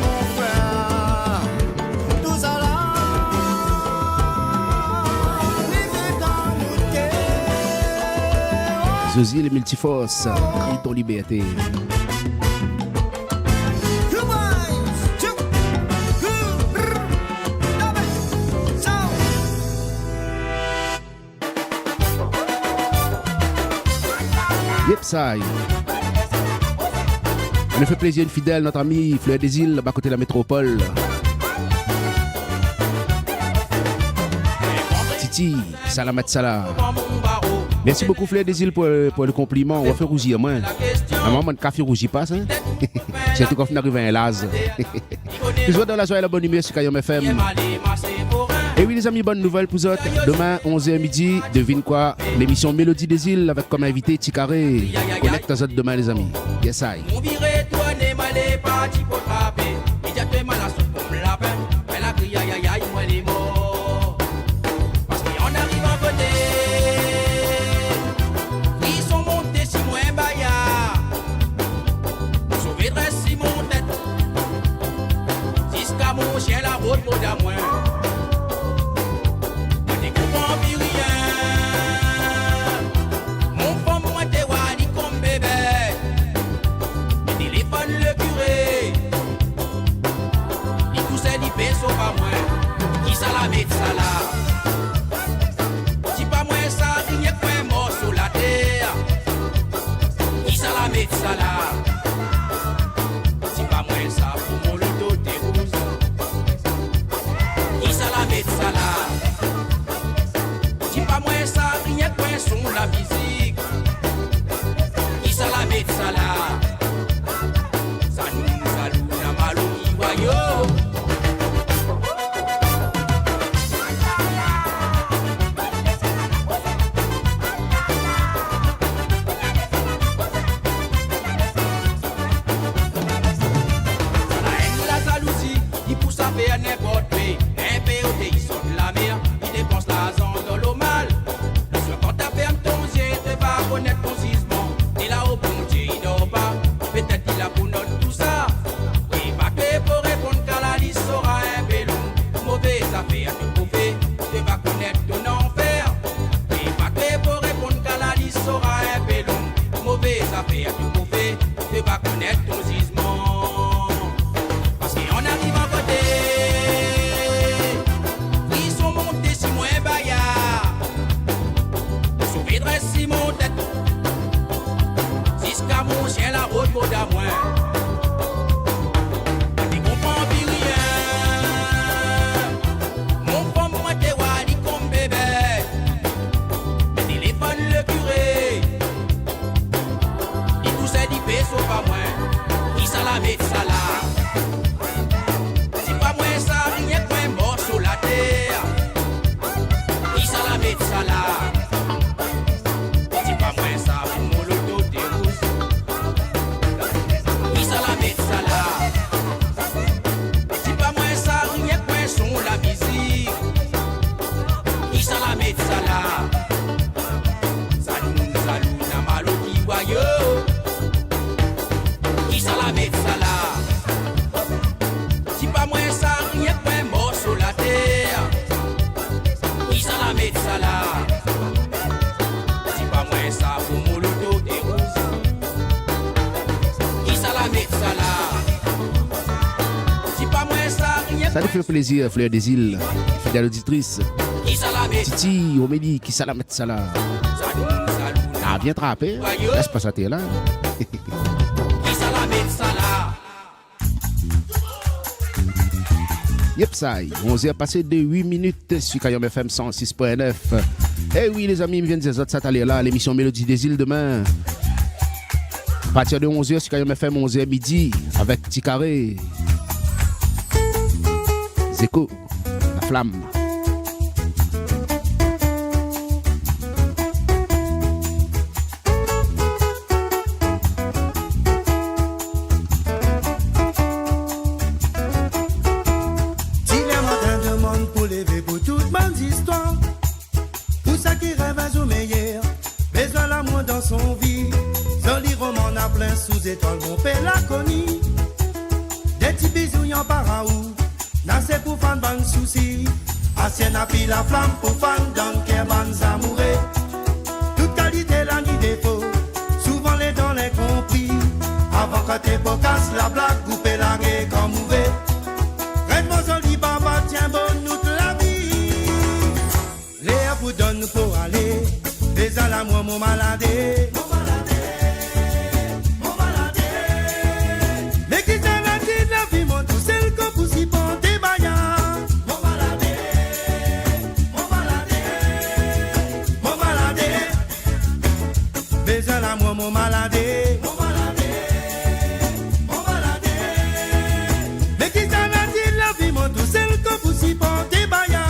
mon frère. Tout ça là, vivre dans le cœur. Zosie les multiforces, crie ton liberté. Yep, ça y est. On nous fait plaisir une fidèle, notre ami Fleur des Îles, à côté de la métropole. Titi, salamat salam. Merci beaucoup Fleur des Îles pour le compliment. On va faire rougir moi. Maman, mon café rougit pas, hein? J'ai tout qu'on arrive à un laz. Toujours dans la joie et la bonne humeur sur Kayom FM. Et oui les amis, bonne nouvelle pour vous autres. Demain 11h midi, devine quoi, l'émission Mélodie des Îles avec comme invité Ticaré. Connecte à autres demain les amis. Yes I. La route pour d'amour. Si pas moi ça, il n'y a qu'un mort sur la terre. Qui ça la met ça là? Si pas moi ça, pour mon loto des rouges. Qui ça la met ça là? Si pas moi ça, il n'y a qu'un son la musique. Qui ça la met ça là? Ça nous salue la malo qui voyou. N'importe où, un POT ils sont de la mer, ils dépensent l'argent dans l'eau mal. Soit quand t'as ferme ton yeux, tu vas connaître ton gisement. Et là au bon Dieu, il dort pas, peut-être il a pour notre tout ça. Et pas que pour répondre qu'à la liste sera un bélon. Mauvaise affaire, tu pouvais, tu vas connaître ton enfer. Et pas que pour répondre qu'à la liste sera un bélon. Mauvaise affaire, tu pouvais, tu vas connaître ton gisement. Parce qu'on arrive à côté. Si mon tête, jusqu'à mon chien la route pour d'amour. Tu comprends plus rien. Mon femme moi t'es wadi comme bébé. Téléphone le curé. Il pousse des pesos pas moi. Qui ça la met ça là? Si pas moi ça rien qu'un mort sur la terre. Qui ça la met ça là? La musique, qui ça la met ça là? ça là. Si pas moi ça pour mon loto et rouge. Qui ça la met ça là. Si pas moi ça rien. Ça nous fait plaisir, Fleur des Îles, fidèle auditrice. Qui ça la met. Titi, Omélie, qui ça la met ça là. Ah, bien trappé. Laisse pas ça là. Qui ça la met ça là. Yep, ça y est. 11h passé de 8 minutes sur Kayom FM 106.9. Eh oui, les amis, viennent des autres satellés là. L'émission Mélodie des Îles demain. À partir de 11h sur Kayom FM, 11h midi, avec Ticaré. Zeko, la flamme. Son vie, joli roman à plein sous étoile, mon père l'a connu. Des petits bisous y'en par où, n'a c'est pour fan ban souci. Ancienne a pris la flamme pour fan dans qu'est ban amoureux. Toute qualité la ni défaut, souvent les dents les compris. Avant quand t'es bocasse, la blague coupée la gueule comme ouvert. Red mon joli baba, tiens bonne nous la vie. Léa vous donne pour aller. Les à la moi mon malade. Mon malade, mon malade. Mais qui t'en a dit la vie, mon tout seul qu'on vous y porte des baillards. Mon malade, mon malade, mon malade. Les à la moi mon malade. Mon malade, mon malade. Mais qui t'en a dit la vie, mon tout seul qu'on vous y porte des baillards.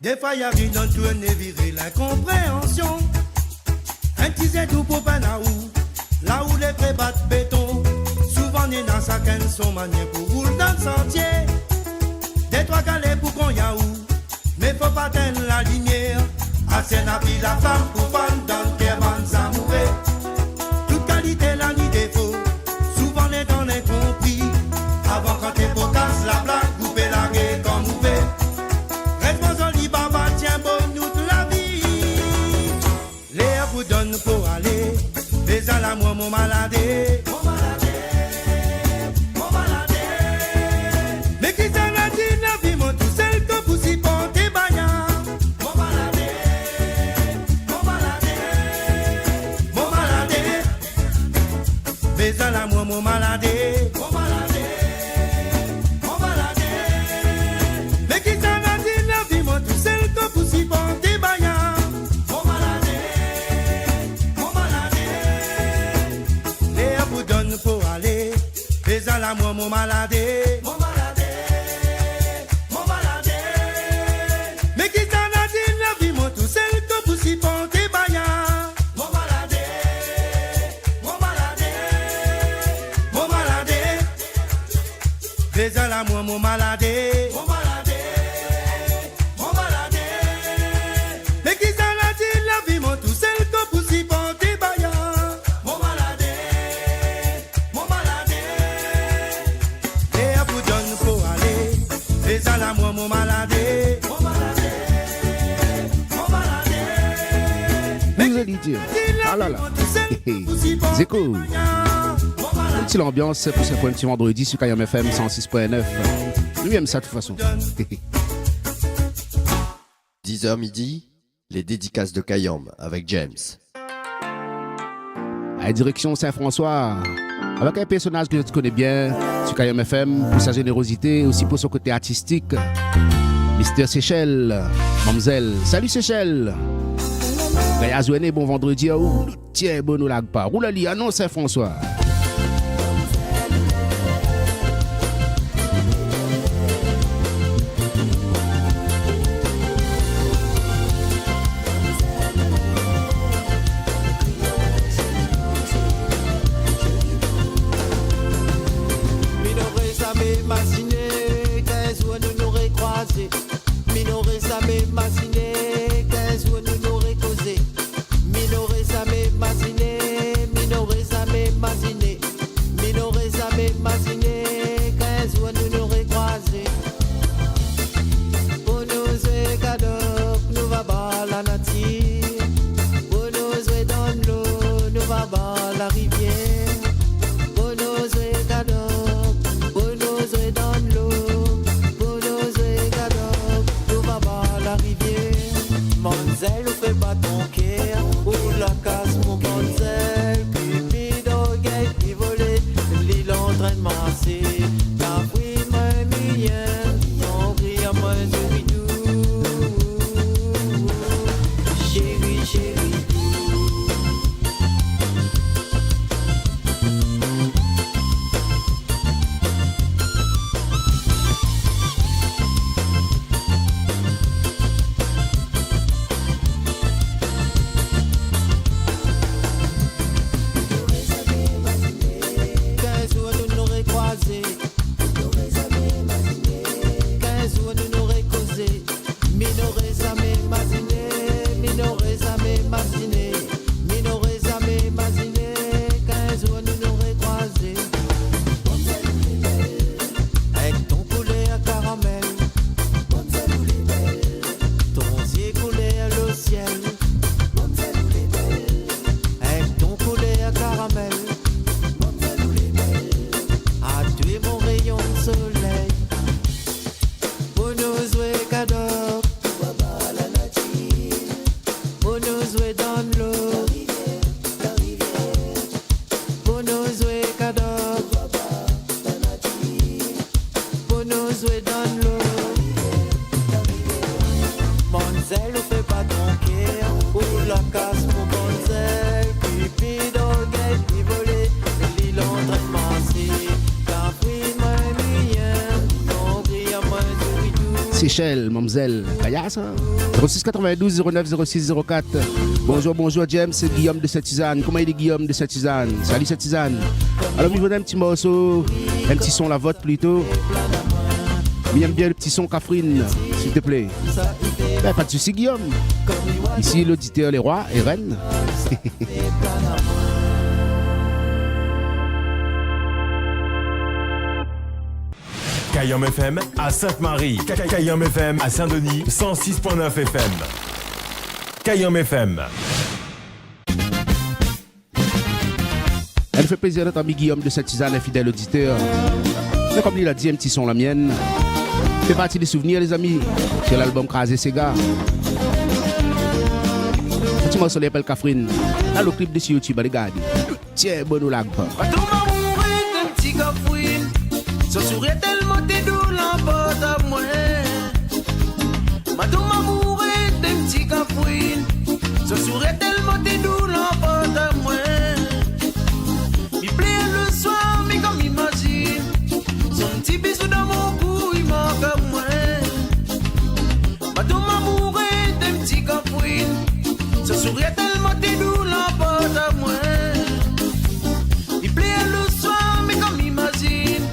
Des fois y'a rien dans tout et virer l'incompréhension. Un petit zétou pour Panaou, là où les vrais battent béton. Souvent n'est dans sa canne son manière pour rouler dans le sentier. Des trois galets pour qu'on y a où, mais faut pas teindre la lumière. Assez n'a pris la femme pour fan dans le cœur amoureux. Toute qualité la ni défaut, souvent les dents les compris. Avant quand t'es bocasse, la blague couper la gueule comme ouvert. Donne pour aller, les à la moi mon malade. Mon malade, mon malade. Mais qui t'en a dit la vie, mon tout seul que vous y portez bagnard. Mon malade, mon malade, mon malade. Les à la moi mon malade. Mon malade, mon malade. Mais qui t'en a dit la vie, mon tout seul que vous y portez bagnard. Pour aller, les à la moi mon malade. Mon malade, mon malade. Mais qui t'en a dit la vie, mon tout seul que vous y portez bagnard. Mon malade, mon malade, mon malade. Les à la moi mon malade. Mon malade, mon malade. Mais qui t'en a dit la vie, mon tout seul que vous y portez bagnard. Les à la moi mon malade. Mon malade, mon malade. Vous allez dire. Ah là là. Zeko. Une petite ambiance pour ce petit vendredi sur Kayom FM 106.9. Nous aimons ça de toute façon. 10h midi, les dédicaces de Kayom avec James. À la direction Saint-François, avec un personnage que tu connais bien sur Kayom FM, pour sa générosité, aussi pour son côté artistique. Mister Seychelles, Mamzelle. Salut Seychelles. Gaya Zouene, bon vendredi. Tiens, bon, nous lag pas. Roulali, annonce Saint-François. Imaginez Seychelles, Mamzelle, Kayasa. 06 92 09 06 04. Bonjour James, c'est Guillaume de Saint-Suzanne. Comment il est Guillaume de Saint-Suzanne? Salut Saint-Suzanne. Alors, il veut un petit morceau, un petit son la vote plutôt. Il aime bien le petit son Catherine, s'il te plaît. Ben, pas de soucis Guillaume. Ici l'auditeur, les rois et reines. Kayom FM à Sainte-Marie, Kayom FM à Saint-Denis, 106.9 FM. Kayom FM. Elle fait plaisir notre ami Guillaume de Saint-Suzanne, un fidèle auditeur. Mais comme il a dit, un petit son la mienne. Fait partie des souvenirs les amis. Sur l'album Crasé Sega. Un petit morceau l'appelle Catherine. Là le clip de sur YouTube, regardez. Tiens, bon ou lag pas. Ce sourire tellement t'es doux, l'emporte à moi. Madou m'amourer des petits cafouines. Ce sourire tellement t'es doux, l'emporte à moi. Il plaît le soir, mais comme imagine. Son petit bisou dans mon cou, il manque à moi. Madou m'amourer des petits cafouines. Ce sourire tellement t'es doux, l'emporte à moi. Il plaît le soir, mais comme imagine.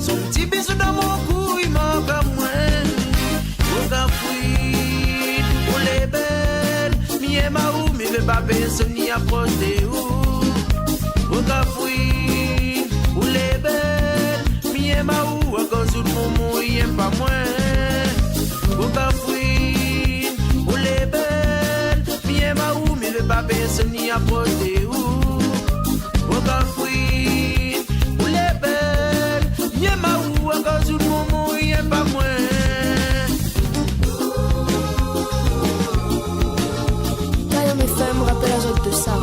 Son petit bisou dans mon cou, il manque à moi. Au cafouine, pour les belles, mi et ma ou, mi le babé, se n'y approche de où. Au cafouine, pour les belles, mi et ma ou, à cause de mon mot, il aime pas moi. Au cafouine, pour les belles, mi et ma ou, mi le babé, se n'y approche de où. Au cafouine, pour les belles, y'a ma ou à cause du moment, y'a pas moins. Kayom FM rappelle à Jacques de ça.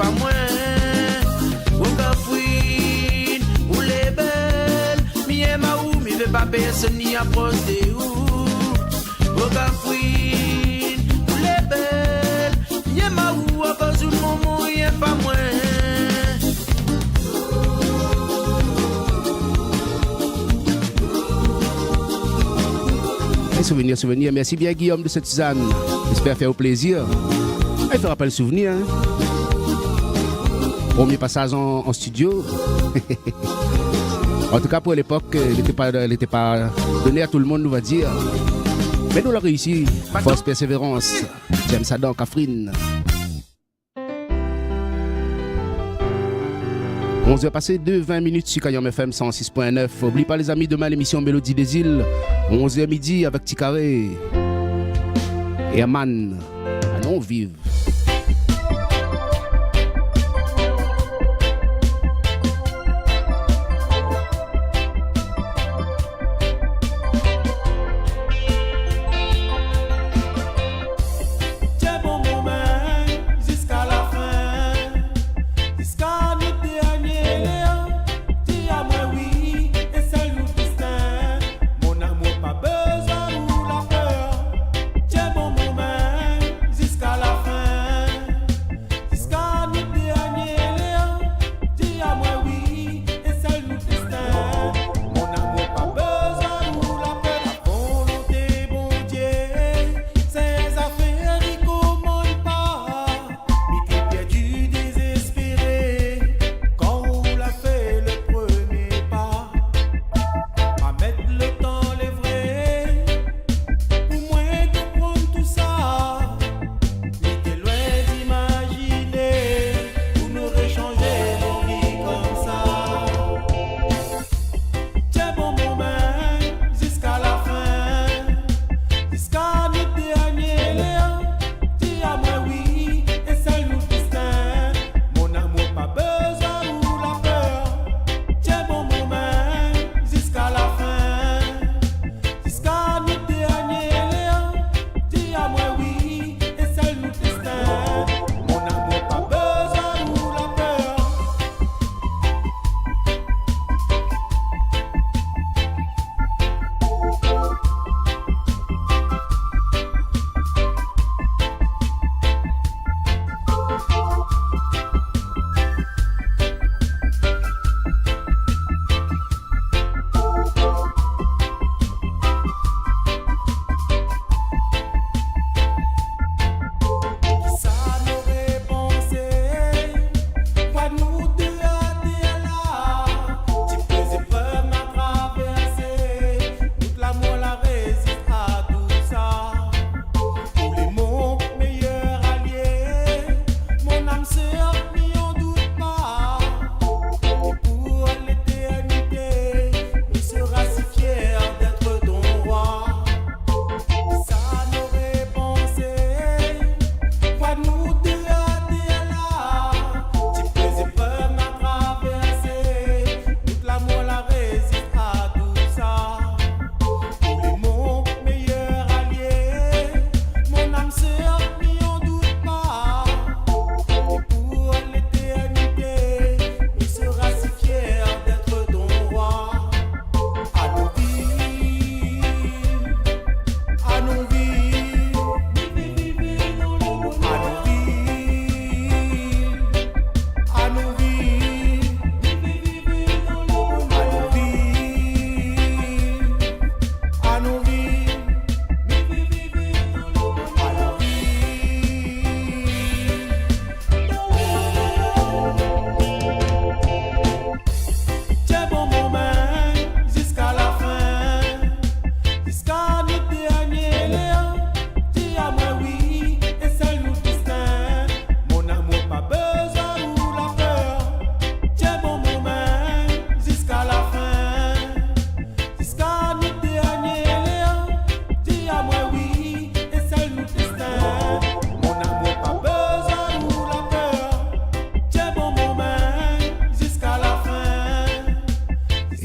pas moins. Ou Gafouine, ou les belles, mi et ma ou, mi veut pas personne ni approcher ou. Ou Gafouine, ou les belles, mi et ma ou, à cause du moment, rien pas moins. Souvenir. Merci bien Guillaume de cette tisane. J'espère faire au plaisir. Il fera pas le souvenir. Hein? Premier passage en studio. En tout cas pour l'époque, il n'était pas donné à tout le monde, on va dire. Mais nous l'avons réussi. Force, persévérance. J'aime ça dans Catherine. 11h passé de 20 minutes sur Kayom FM 106.9. N'oublie pas les amis, demain l'émission Mélodie des îles. 11h midi avec Ticaré et Aman. Allons vivre.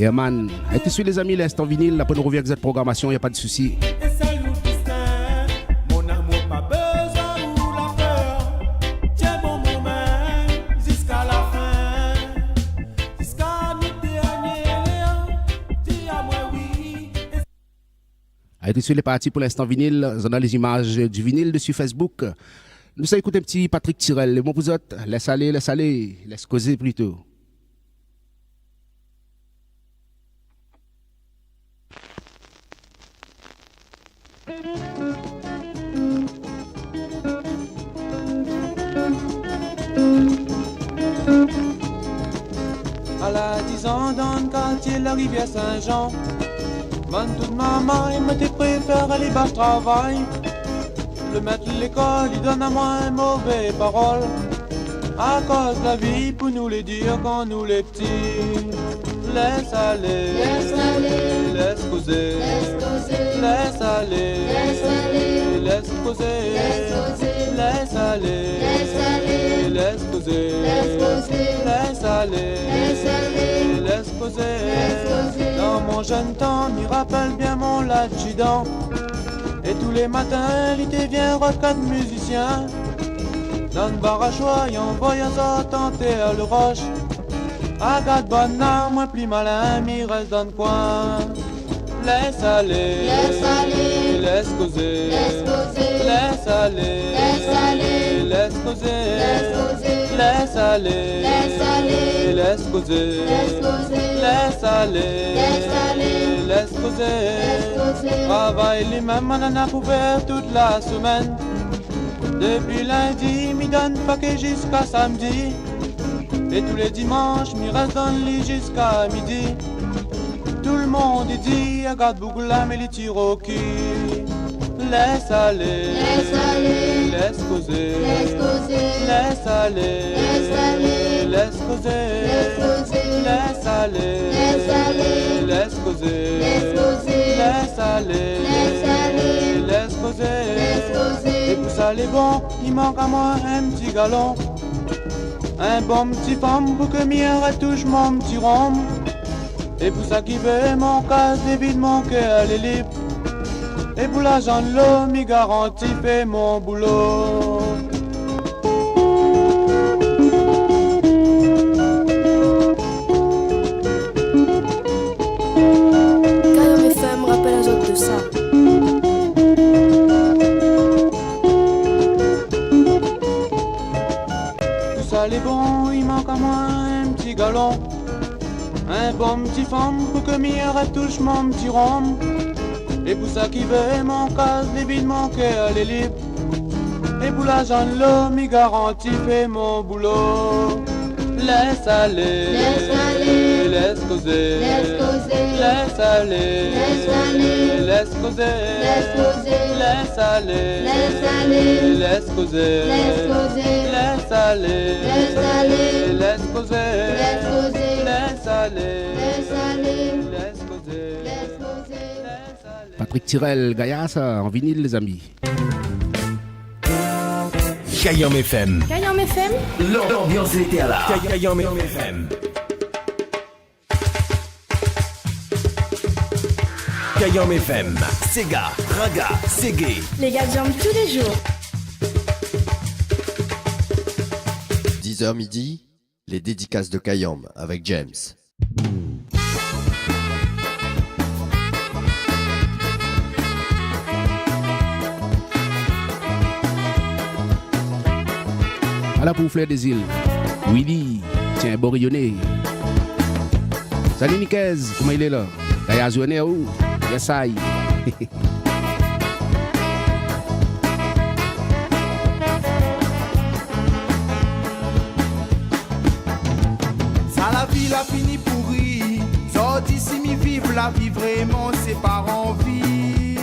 Et man, et tout de suite les amis, l'instant vinyle, après nous revient avec cette programmation, il n'y a pas de souci. Allez, tout de suite, les parties pour l'instant vinyle. On a les images du vinyle dessus Facebook. Nous allons écouter un petit Patrick Tirel. Les bons pour autres, laisse aller, laisse causer plutôt. À la 10 ans dans le quartier de la rivière Saint-Jean, toute maman il me préfère aller bas je travaille. Le maître de l'école il donne à moi un mauvais parole à cause de la vie pour nous les dire quand nous les petits. Laisse aller, laisse causer, laisse aller, laisse causer, laisse aller, laisse causer, laisse aller, laisse causer. Dans mon jeune temps, m'y rappelle bien mon adjudant. Et tous les matins, il était bien quatre musiciens. Dans le bar à choix, y envoyant ça tenter à le roche. À quatre bonnes armes, moins plus malin, m'y reste dans le coin. Laisse aller, laisse causer, laisse aller, laisse causer, laisse aller, laisse causer, laisse aller, laisse causer. Travaille les mêmes ananas pour faire toute la semaine. Depuis lundi, m'y donne paquet jusqu'à samedi. Et tous les dimanches, m'y reste dans le lit jusqu'à midi. Tout le monde y dit, regarde beaucoup là, mais les tire au cul. Laisse aller, laisse causer, laisse aller, laisse causer, laisse aller, laisse causer, laisse aller, laisse causer. Et pour ça les bons, il manque à moi un petit galon. Un bon petit pomme pour que m'y retouche mon petit rhum. Et pour ça qui veut mon casse vide mon cœur est libre. Et pour l'argent de l'eau, m'y garantit fait mon boulot. Cayenne FM rappelle à autres de ça. Tout ça les bons, il manque à moi un petit galon. Un bon petit femme pour que m'y retouche mon petit rhum. Et pour ça qui veut mon casse vide mon cœur est libre. Et pour l'argent de l'eau, m'y garantit fait mon boulot. Laisse aller, laisse causer, laisse aller, laisse causer, laisse aller, laisse causer, laisse aller, laisse causer, laisse aller, laisse causer. Patrick Tirel, Gaillasse, en vinyle, les amis. Cayenne FM. Cayenne FM. L'ambiance était à la Cayenne FM. Cayenne FM. Sega, Raga, Segé. Les gars jambent tous les jours. 10h midi, les dédicaces de Cayenne avec James. À la Poufleur des îles, Willy, tiens, Borionné. Salut Niquez, comment il est là? D'ailleurs, Zouane, où? Yessaï. Ça la vie la fini pourri. Sorti si mi vive la vie vraiment c'est par envie.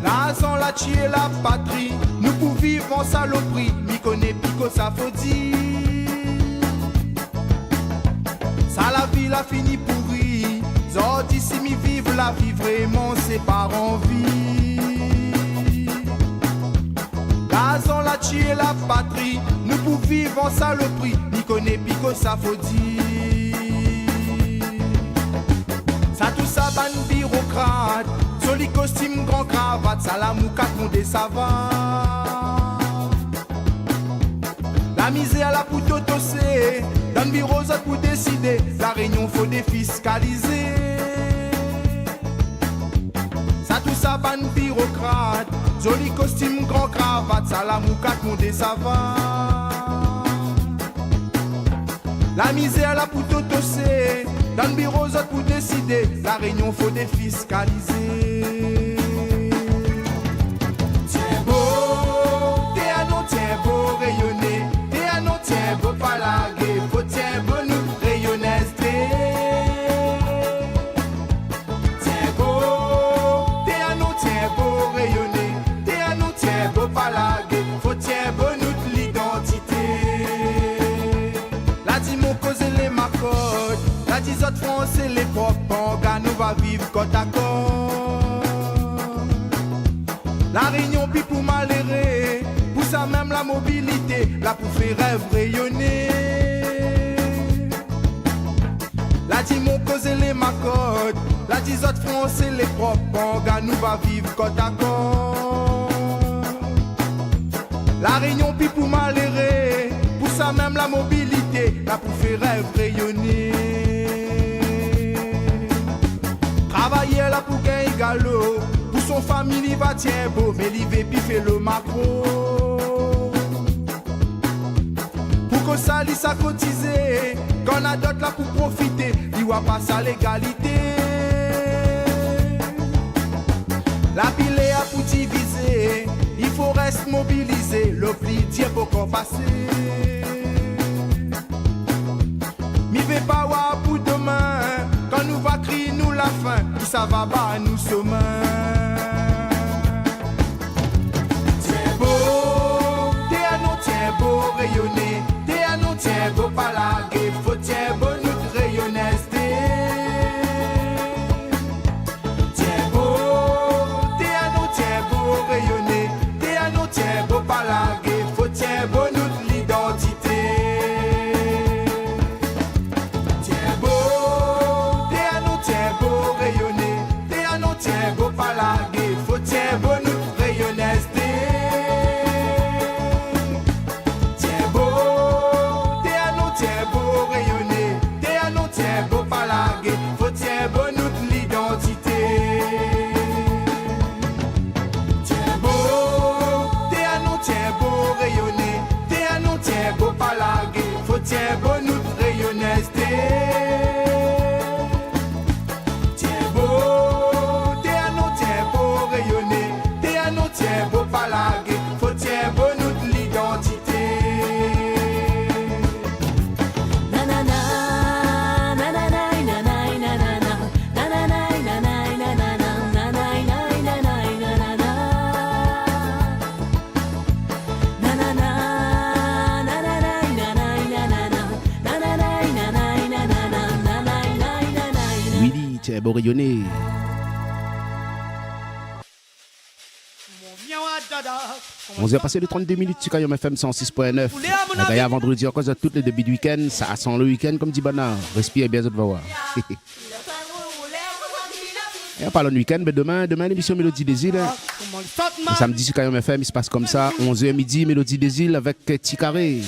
Là sans la tuer la patrie. Nous pour vivre en saloperie. Mi connaît pico ça faut dire. Ça la vie la fini pourri. Sorti si mi vive la vie vraiment c'est par envie. Là sans la tuer la patrie. Nous pour vivre en saloperie. Mi connaît pico ça faut dire. Ça tout ça ban bureaucrate. Joli costume, grand cravate, ça la moucate, mon des savants. La misère la pour t'autosser, dans le bureau ça pour décider. La réunion faut défiscaliser. costume, grand cravate, salamoukat, mondé, ça va. La misère, la pour tossé, dans le bureau, autres pour décider. La réunion, faut défiscaliser. Tiens beau, t'es à non, tiens beau, rayonner. T'es à non, tiens beau, pas laguer. Faut tiens beau, nous, rayonner. Tiens beau, t'es à non, tiens beau, rayonner. T'es à non, tiens beau, pas laguer. Faut tiens beau, nous, l'identité. La dit mon cause les macotes. La dit autres français les propres. Nous va vivre côte à côte. La réunion puis pour malheureux. Pour ça même la mobilité. La pour faire rêve rayonner. La dit mon cause les macotes. La dit autres français les propres. Nous va vivre côte à côte. La réunion puis pour malheureux. Pour ça même la mobilité. La pour faire rêve rayonner. Travailler là pour gagner galop. Pour son famille il va tiens beau. Mais il va puis fait le macro. Pour que ça lui ça cotiser. Qu'on a d'autres là pour profiter. Il va passer à l'égalité. La pile a pour diviser. Il faut rester mobilisé. Le pli tient pour qu'on passe. Mi vais pas voir pour demain. Quand nous va crier nous la fin. Ça va bas nous sommes. Tiens beau, t'es à nous tiens beau rayonner. T'es à nous tiens beau pas laguer. Faut tiens beau nous rayonner. Tiens beau, t'es à nous tiens beau rayonner. T'es à nous tiens beau pas laguer. Faut tiens beau nous l'identité. Tiens beau pas laguer, faut tiens beau nous rayonner. Tiens beau, t'es à nous tiens beau rayonner. T'es à nous tiens beau pas laguer, faut tiens beau nous l'identité. Tiens beau, t'es à nous tiens beau rayonner. T'es à nous tiens beau pas laguer, faut tiens beau nous rayonner. Tiens beau pas laguer, faut tiens beau nous de l'identité. Willy, tiens beau rayonner. On s'est passé de 32 minutes sur Kayom FM 106.9. D'ailleurs, vendredi, en cause de tout le début du week-end, ça sent le week-end comme dit Bana. Respirez bien, vous va voir. Et en parlant de week-end, mais demain, l'émission Mélodie des îles. Le samedi sur Kayom FM, il se passe comme ça. 11h midi, Mélodie des îles avec Ticaré.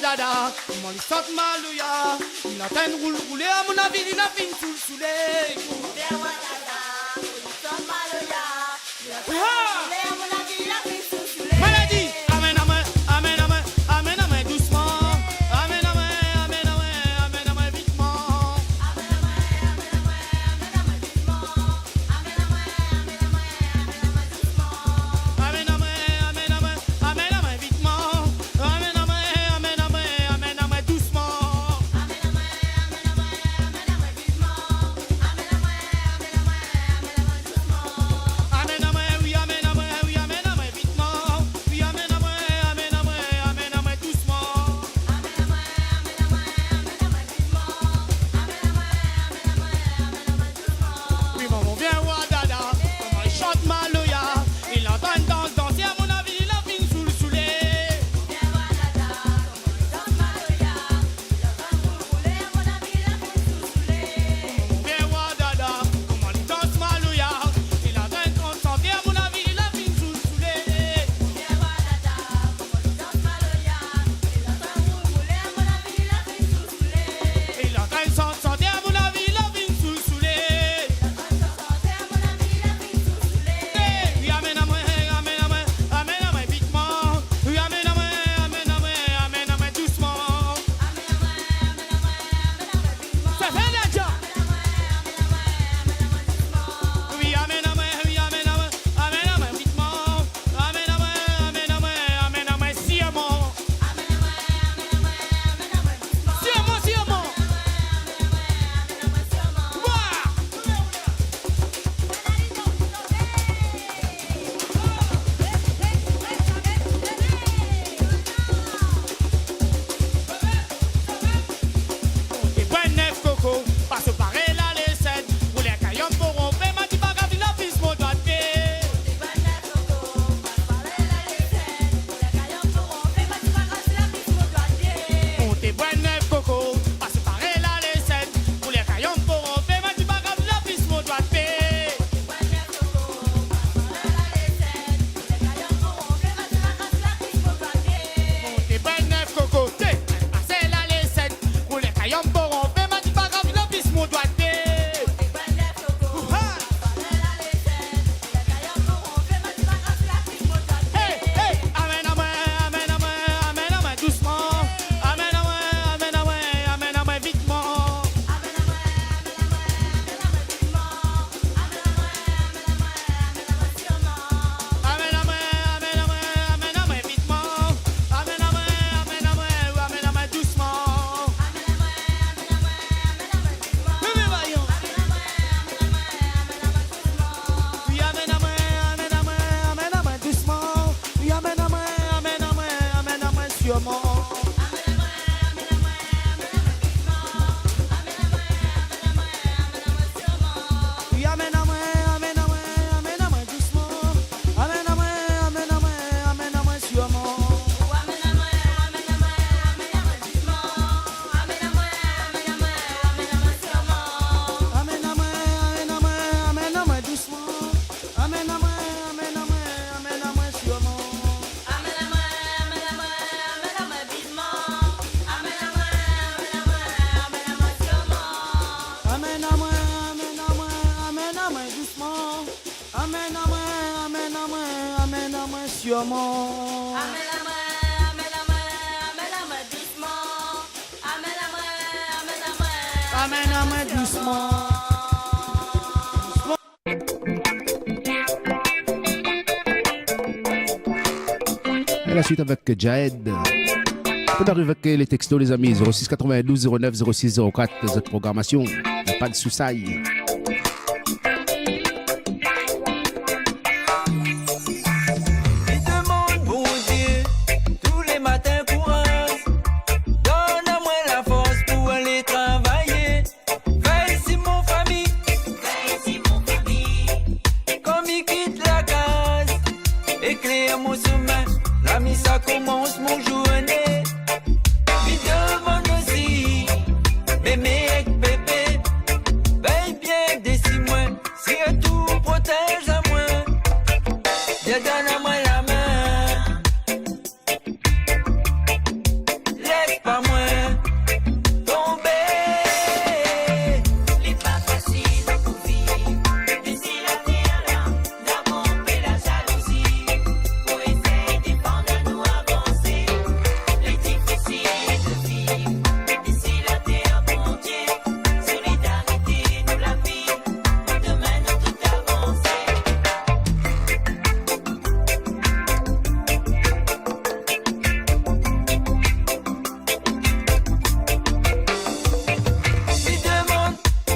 Dada, mon listot malouya, il a ten roulé à mon avis, il a fin sous le soleil. Maladie, amen, amen, amen, amen, amen, amen, doucement. Amen, amen, amen, amen, amen, amen, vitement. Amen, amen, amen, amen, amen, doucement. Amen, amen, amen, amen, amen, doucement. Amen, amen, amen, amen, amen, amen, vitement. Amen. Doucement. Amen, amen, amen, amen, amen, doucement. sûrement. Amène la main doucement. Et la suite avec Jaed. On peut arriver avec les textos, les amis. 06 92 09 06 04. Cette programmation. Pas de soucis. Commence mon journée, puis demande aussi, mémé avec bébé, veille bien décide-moi, si tout protège à moi, viens donne-moi la main, laisse pas moi tomber, les pas faciles pour vivre, d'ici la terre là, l'amour et la jalousie, pour essayer de défendre nous avancer, les difficiles de vivre, d'ici la terre bon Dieu, solidarité nous la vie, demain nous tout avancer.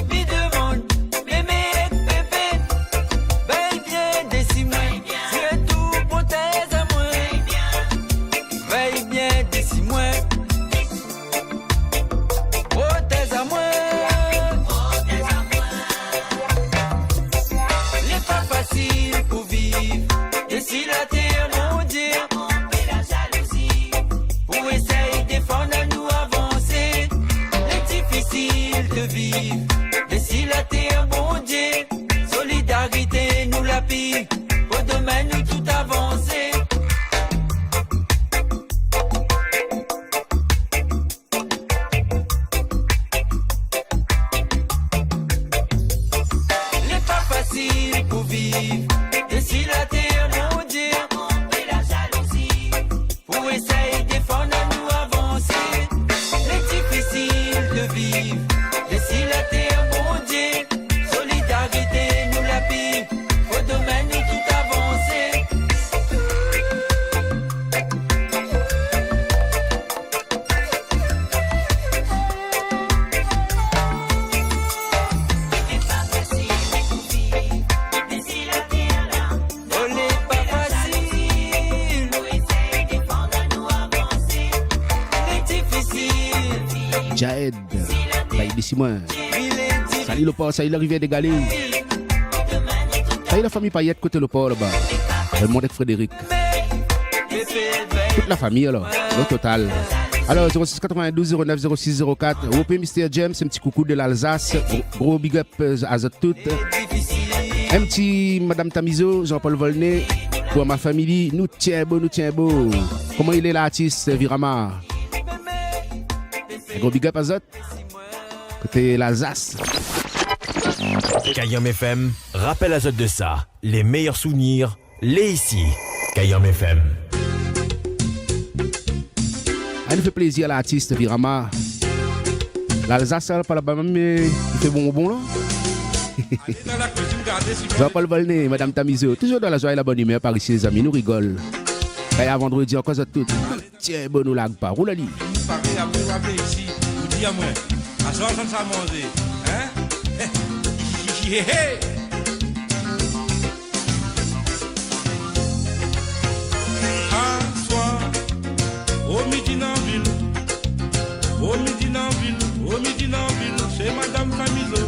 Mi demande, mémé avec bébé, veille bien décide-moi, Dieu tout protège à moi, veille bien décide-moi, protège à moi, les pas faciles pour vivre, d'ici la terre mon Dieu, la jalousie, pour essayer de défendre nous avancer, les difficiles de vivre, d'ici la terre bon Dieu, solidarité nous la pille, pour demain nous tout avancer. Les pas faciles pour vivre, d'ici la terre mon Dieu, la jalousie, pour essayer de défendre nous avancer, les difficiles de vivre, d'ici la terre mon Dieu, solidarité nous la pille, pour demain nous tout avancer. Oh, les pas faciles, pour essayer de défendre nous avancer, les difficiles, Jaed. Bah, d'ici moi. Salut le port, salut la rivière des Galets. Salut la famille Payette côté le port là-bas. Le monde avec Frédéric. Toute la famille alors, le total. Alors 06 92 09 06 04. Opé Mr. James, un petit coucou de l'Alsace. Gros big up à toutes. Un petit Madame Tamizo, Jean-Paul Volney. Pour ma famille, nous tiens beau, nous tiens beau. Comment il est l'artiste Virama? Un gros big up à Zot. Côté l'Alsace. Kayam FM, rappelle à Zot de ça. Les meilleurs souvenirs, les ici. Kayam FM. Elle nous fait plaisir à l'artiste Virama. L'Alsace, pas là-bas même, il fait bonbon là. Jean-Paul Volney, Madame Tamizo, toujours dans la joie et la bonne humeur par ici les amis, nous rigolons. Kaya vendredi encore ça tout. Tiens, bon nous lag pas, roule à lui. Après, vous appelez ici, vous dites à moi, à soir, on s'en manger. Hein? Un soir, au midi dans ville, au midi dans ville, au midi dans ville, chez Madame Tamizo.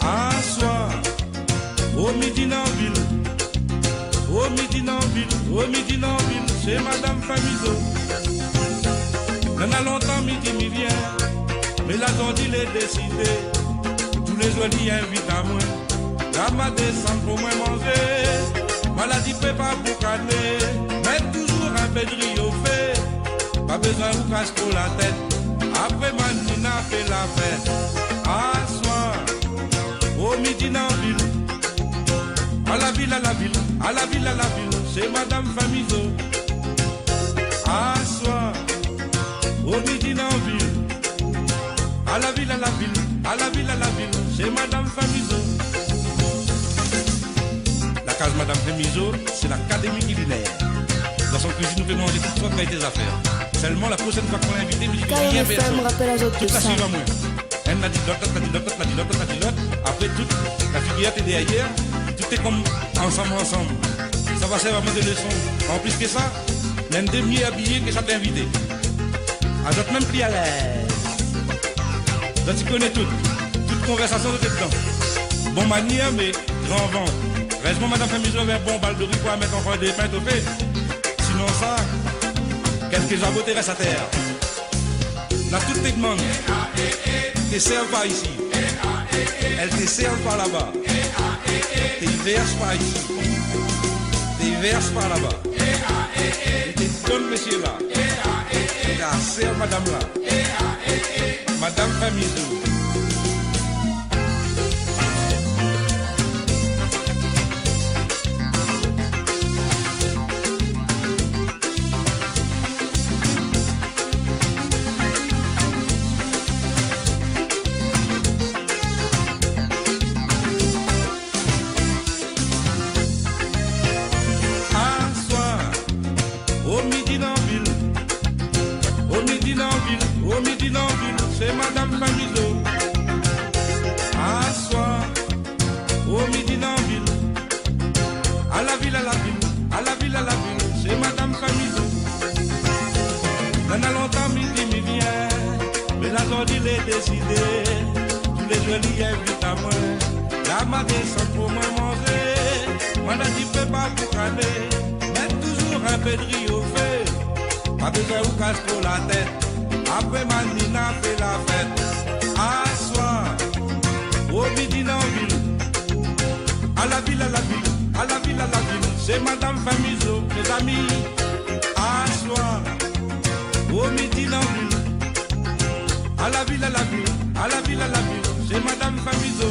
Un soir, au midi dans ville, au midi dans ville, au midi dans ville, chez Madame Tamizo. On a longtemps midi m'y vient, mais la zone il est décidé. Tous les jours il invite à moi, la ma descendre pour moi manger. Maladie peut pas pour caler, mais toujours un peu de riz au fait. Pas besoin de casse pour la tête, après Manina fait la fête. À soir, au midi dans la ville, à la ville, à la ville, à la ville, à la ville. c'est Madame Famiso. À soir, au midi dans ville, à la ville, à la ville, à la ville, à la ville, c'est Madame Famiso. La case Madame Famiso, c'est l'académie culinaire. Dans son cuisine, nous faisons manger toutes sortes de affaires. Seulement la prochaine fois qu'on l'a invité, nous disons rien personne. Toute la suivre à moi. Elle m'a dit l'autre, la dit l'autre, la dit l'autre, la dit l'autre. Après toute la figurette est derrière, tout est comme ensemble. Ça va servir vraiment des leçons. En plus que ça, il y a une demi habillée que ça t'a invité. À d'autres même pris à l'aise. Donc tu connais tout. Toute conversation de dedans. Bon manière, mais grand vent. Reste-moi Madame Famiso vers bon bal de riz pour mettre encore des pains toffés. Sinon ça, quelques jabotés restent à terre. Là, toutes tes demandes, ne servent pas ici. Elles ne servent pas là-bas. Tu ne verses pas ici. Tu ne verses pas là-bas. Tu te donnes monsieur là. Tu te serves madame là. Madame Famiso. C'est Madame Famiso. À soir, au midi dans ville, à la ville, à la ville, à la ville, à la ville, c'est Madame Famiso. Dans a longtemps, midi, m'y vient, mais la zone il est décidé. Tous les jours, il y a 8 à moi. La ma descend pour moi manger. Moi, je ne peux pas pour caler, mais toujours un peu de riz au feu. Pas besoin ou casse pour la tête. Après Manina fait la fête. À soir, au midi dans ville, à la ville, à la ville, à la ville, à la ville, c'est Madame Famiso, mes amis. À soir, au midi dans ville, à la ville, à la ville, à la ville, à la ville, c'est Madame Famiso.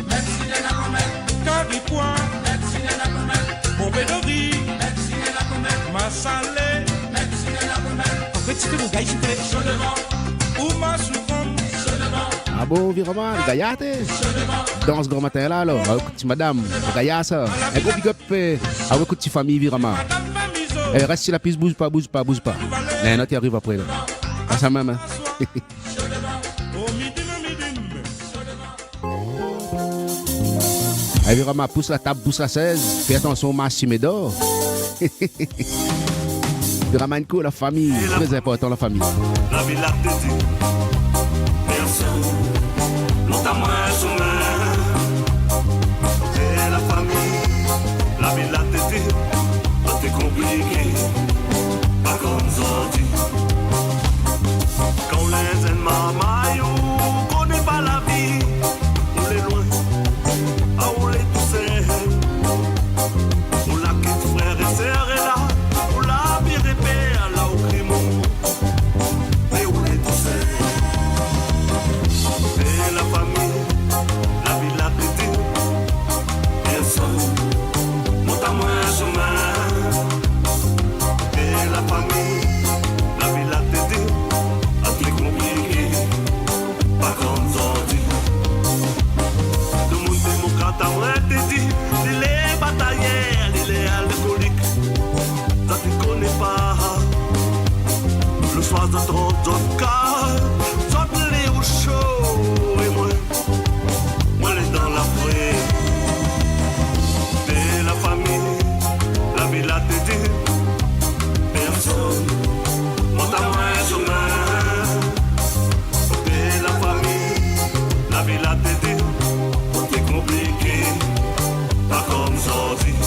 Merci de la comète, Caripois, merci de la comète, Bombédori, merci de la comète, Massalé. Ah bon, virement, gaillate. Dans ce grand matin là, alors, écoute, madame, gaillate ça. Un gros big up, avec toute famille, virement. Reste sur la piste, bouge pas. Mais non, tu arrives après là. À ça même. Virement, pousse la table, pousse la 16. Fais attention au masque, d'or. Ramanko, la famille, très important la famille. La ville a été dit, personne, longtemps moins sommaire. Et la famille, la ville a été dit, c'est compliqué, pas comme ça dit. Quand les ennemis ne connaissent pas la vie, on est loin, on est tout seul. On l'a quitté frère et sœur et là. Dans ton cas, les au chaud et moi les dans la forêt. Et la famille, la ville a été personne, monte à moi chemin. Et la famille, la ville a été c'est compliqué, pas comme ça dit.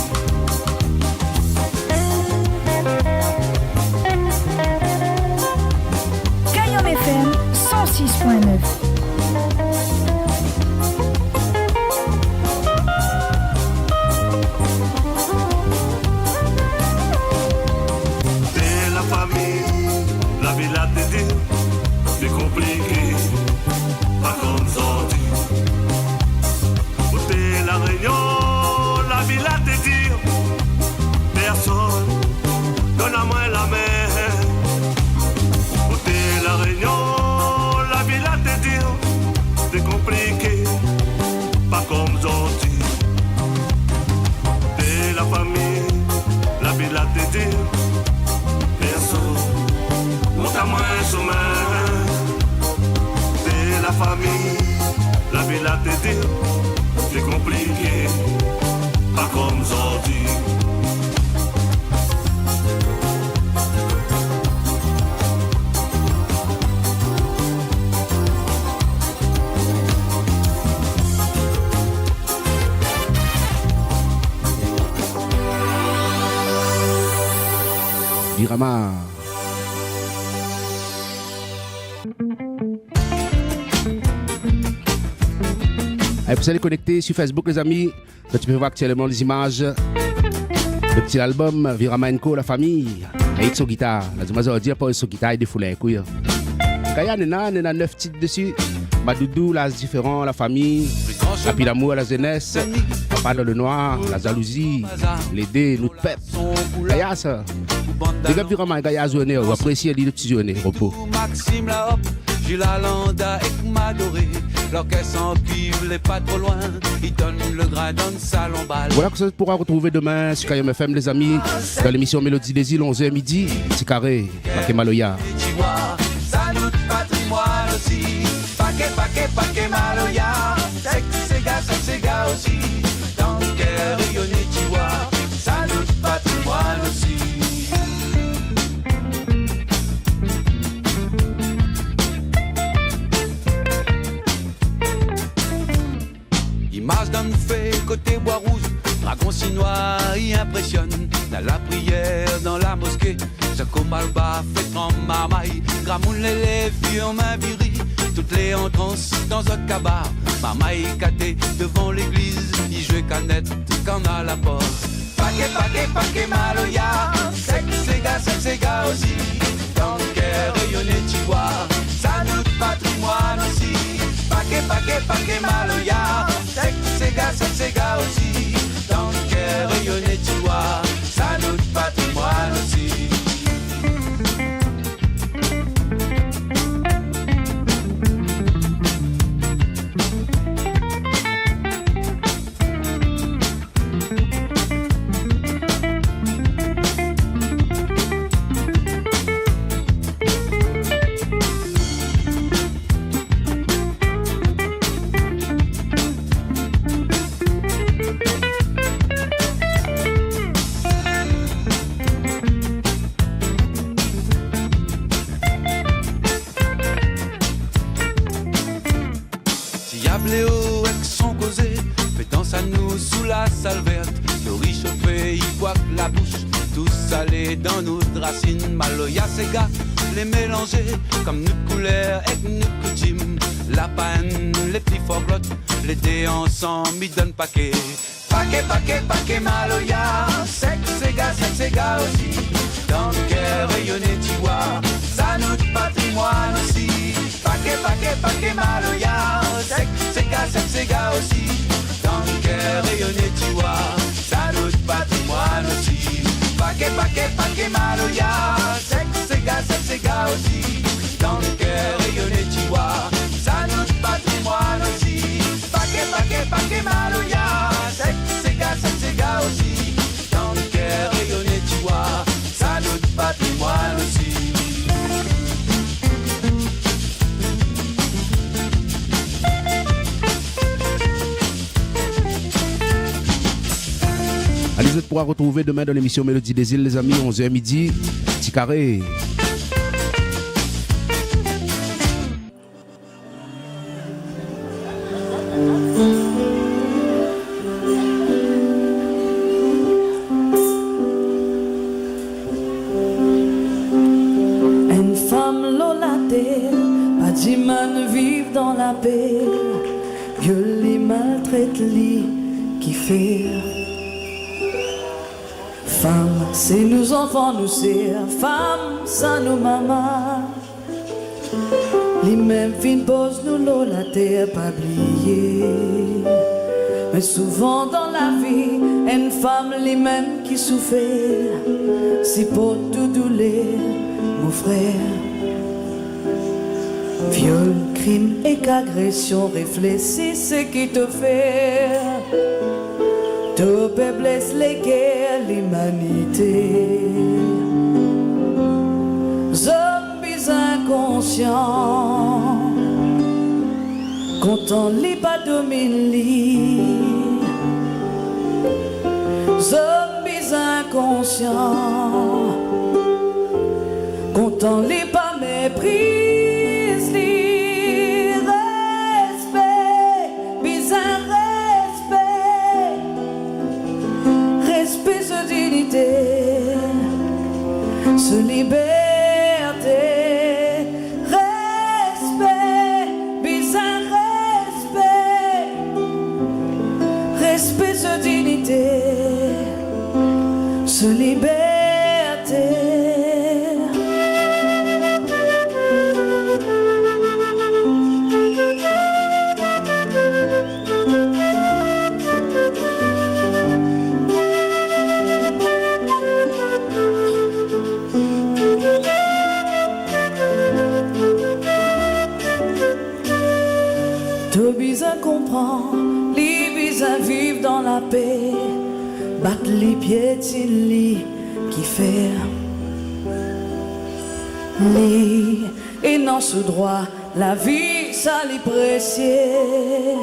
FM 106.9. C'est la famille, la ville a été c'est compliqué, pas comme ça dit. compliqué, pas comme gentil. T'es la famille, la vie de la tétée. Perso, monte à moi un sommeil. T'es la famille, la vie de la tétée. C'est compliqué, pas comme gentil. Birama. Allez, vous allez connecter sur Facebook, les amis. Là, tu peux voir actuellement les images. Le petit album Virama & Co, la famille. Avec son guitare. La Zumazor dit pas son guitare, il défoule un couille. Kaya, il y a 9 titres dessus. Madoudou, l'as différent, la famille. La puis l'amour, la jeunesse. Papa dans le noir, la jalousie. L'aider, nous pep. Kaya, ça. Les gars, Virama, Kaya, zoné. Vous appréciez les petits zoné, repos. Maxime la hop, Gilles Landa et Madoré. L'orchestre en cuivre, il est pas trop loin. Il donne le grain dans le salon bal. Voilà que ça pourra retrouver demain sur Kayom FM, les amis, dans l'émission Mélodie des îles, 11h midi. C'est carré, Paquet Maloya. Salut patrimoine aussi. Paquet Maloya. C'est gars aussi. Dans le cœur rayonné, tu vois. Salut patrimoine aussi. Image d'un fait côté bois rouge, dragon chinois y impressionne. Dans la prière, dans la mosquée, Jaco Malba fait en marmaille. Gramoun les filles en main viri, toutes les entrances dans un cabaret. Marmaille caté devant l'église, y jouait canette quand à la porte. Paquet Maloya, c'est gars aussi. Dans le cœur rayonné, tu vois, ça nous patrimoine aussi. Paquet Maloya, c'est gars aussi. Dans le cœur rayonné, tu vois, ça nous patrimoine aussi. Dans nos racines, Maloya, c'est gars, les mélanger comme notre couleur et notre coutume. La panne, les petits foglottes, les dés ensemble, ils donnent paquet. Paquet Maloya, c'est gars aussi. Dans le cœur rayonné, tu vois, ça notre patrimoine aussi. Paquet Maloya, c'est gars aussi. Dans le cœur rayonné, tu vois, ça notre patrimoine aussi. Paquet Maloya, c'est gars aussi. Dans le cœur rayonné, tu vois, ça notre patrimoine aussi. Paquet Maloya, c'est gars aussi. Dans le cœur rayonné, tu vois, ça notre patrimoine aussi. Allez, vous pourra retrouver demain dans l'émission Mélodie des îles, les amis, 11h midi, petit carré. Une femme lolatée, pas d'imman vive dans la paix, viole les maltraite les qui fait. Femme, c'est nous enfants, nous c'est femme, ça nous maman. Les mêmes fins pose nous l'eau la terre pas oublier. Mais souvent dans la vie, une femme les mêmes qui souffrent. Si pour tout douleur, mon frère, viol, crime et qu'agression, réfléchis ce qui te fait. Te blesse les guerres, l'humanité. Zombies inconscients, content li pas domine li. Zombies inconscients, content li pas méprise li. Respect, bizarre respect, respect se dignité, se liberté. Respect, bizarre respect, respect se dignité, se liberté. Te bisa comprend, les bisa vivent dans la paix, battre les pieds li qui fait li et non sous droit la vie ça les précieux.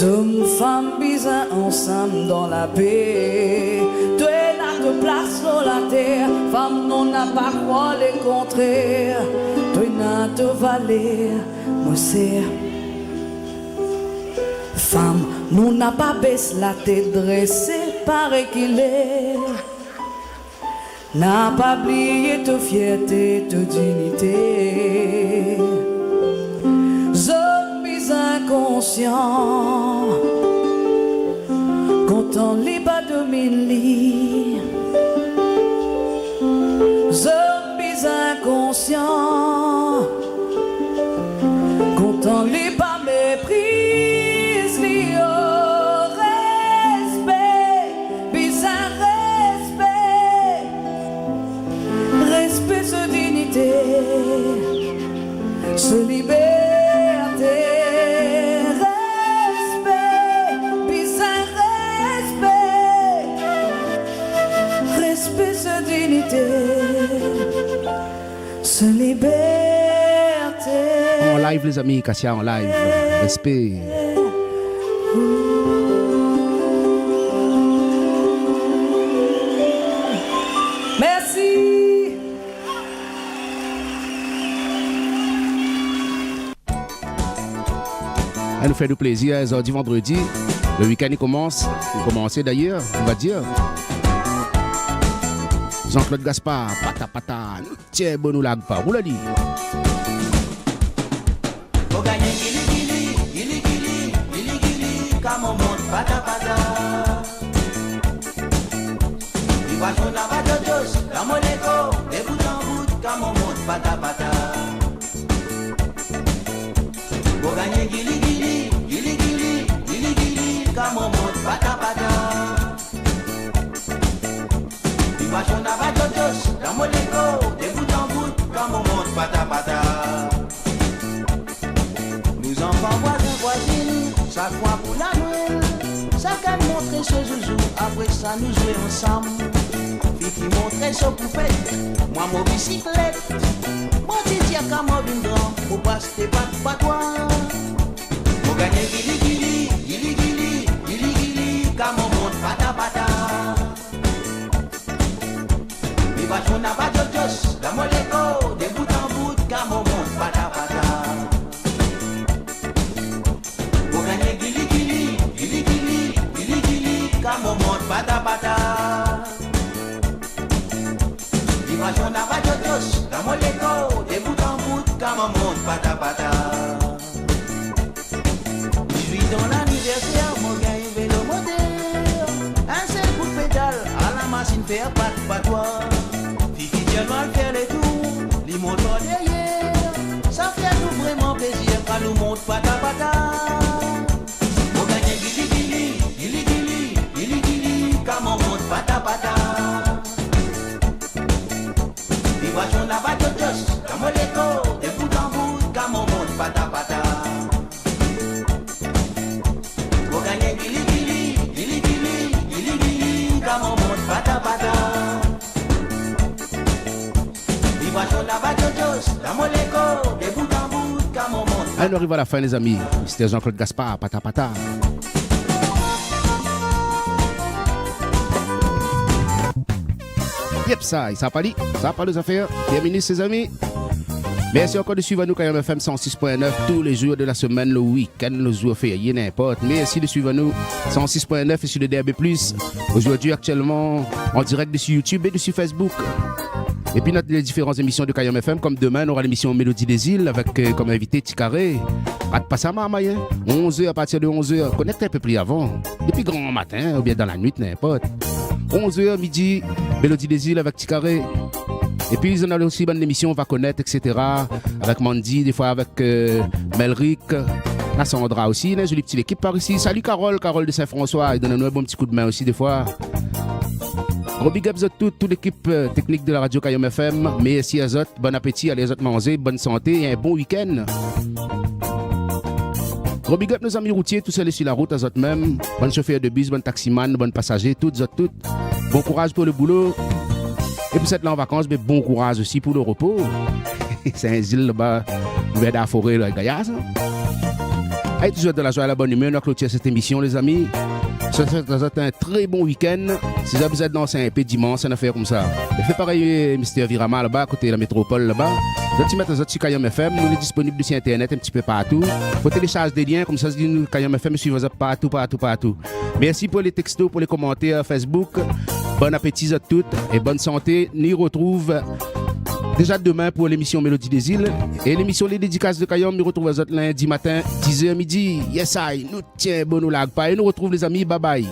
Hommes, femmes, bisa ensemble dans la paix. Toi là te place sur la terre, femme non n'a pas quoi les contraire. Toi n'a te valer, moi c'est femme, nous n'a pas baissé la tête dressée, paraît qu'il est. N'a pas oublié ta fierté, ta dignité. Zombies inconscients, content les bas domine li. Zombies inconscients, content les bas mépris. Se liberté, respect, bizarre respect, respect, se dignité, se liberté. En live les amis, Kassia en live, respect. Merci. Elle nous fait du plaisir, aujourd'hui vendredi. Le week-end il commence. Il commence d'ailleurs, on va dire. Jean-Claude Gaspard, pata pata, tiens bon ou lag pas, vous l'a dit. Faut gagner gili gili, gili gili, gili gili, comme on monte pata pata. Il va jouer la bataille, la moléco, des bouts en bout, comme on monte pata pata. Faut gagner gili gili, gili gili, gili gili, comme on monte pata pata. Il va jouer la bataille, la moléco, des bouts en bout, comme on monte pata pata. Nous enfants voisins voisines, chaque fois pour la Noël, chacun montrer ce joujou, après ça nous jouer ensemble. Fifi montrer ce poupée, moi mon bicyclette, mon petit à mon grand, pour passer tes pattes patois. Pour gagner gili gili, gili gili, gili gili, comme on monte pata pata. Il va jouer à Bajojos, la moléco, des bouts en bout, comme on monte pata pata. Comme on monte pata pata. Vibration n'a pas de dos, dans mon écho, des bouts en bout, comme on monte pata pata. Je suis dans l'anniversaire, mon gars, un vélo moteur. Un seul coup de pédale, à la machine faire pas de patois. Fifi tellement faire les tours, les moteurs derrière. Ça fait tout vraiment plaisir quand nous monte pata pata. Comme on monte pata pata. Vibration n'a pas de dos, comme on l'écho, des bouts en bout, comme on monte pata pata. Pour gagner gili gili, gili gili, gili gili, comme on monte pata pata. Vibration la bajojos, la moleko, de bout en bout, comme on monte. Allez, on arrive à la fin, les amis. C'était Jean-Claude Gaspard, pata pata. Yep, ça pas dit. Ça pas les affaires. Bienvenue, ses amis. Merci encore de suivre nous KayOM FM 106.9 tous les jours de la semaine, le week-end, le jour férié, n'importe. Merci de suivre nous 106.9 et sur le DAB+. Aujourd'hui, actuellement, en direct dessus YouTube et dessus Facebook. Et puis, notre les différentes émissions de KayOM FM, comme demain, on aura l'émission Mélodie des îles avec comme invité Ticaré. Pas de passer à Marmaille, 11h à partir de 11h. Connecte un peu plus avant, depuis grand matin ou bien dans la nuit, n'importe. 11h midi, Mélodie des îles avec Ticaré. Et puis, on a aussi une bonne émission, on va connaître, etc. Avec Mandy, des fois avec Melric, la Sandra aussi, une jolie petite équipe par ici. Salut Carole de Saint-François, et donne-nous un bon petit coup de main aussi des fois. Gros big up à toute l'équipe technique de la radio KayOM FM. Merci à eux, bon appétit, allez à manger, bonne santé et un bon week-end. Gros big up nos amis routiers, tous ceux sur la route à eux même. Bonne chauffeur de bus, bon taximan, bon passager, toutes. Bon courage pour le boulot. Et pour cette là en vacances, mais bon courage aussi pour le repos. C'est un île là-bas, ouvert dans la forêt, là, Gayaz. Allez, toujours de la joie et la bonne humeur, on a clôturé cette émission, les amis. C'est un très bon week-end. Si vous êtes dans un peu dimanche, une affaire comme ça. Faites pareil, Mister Virama là-bas, à côté de la métropole là-bas. Vous allez mettre sur KayOM FM, nous sommes disponibles sur Internet un petit peu partout. Vous téléchargez des liens, comme ça, nous KayOM FM, suivez partout. Merci pour les textos, pour les commentaires Facebook. Bon appétit à toutes et bonne santé. Nous y retrouve déjà demain pour l'émission Mélodie des îles. Et l'émission Les Dédicaces de KayOM, nous retrouvons lundi matin, 10h midi. Yes, I, nous tiens bon nous lag pas. Et nous retrouvons les amis, bye bye.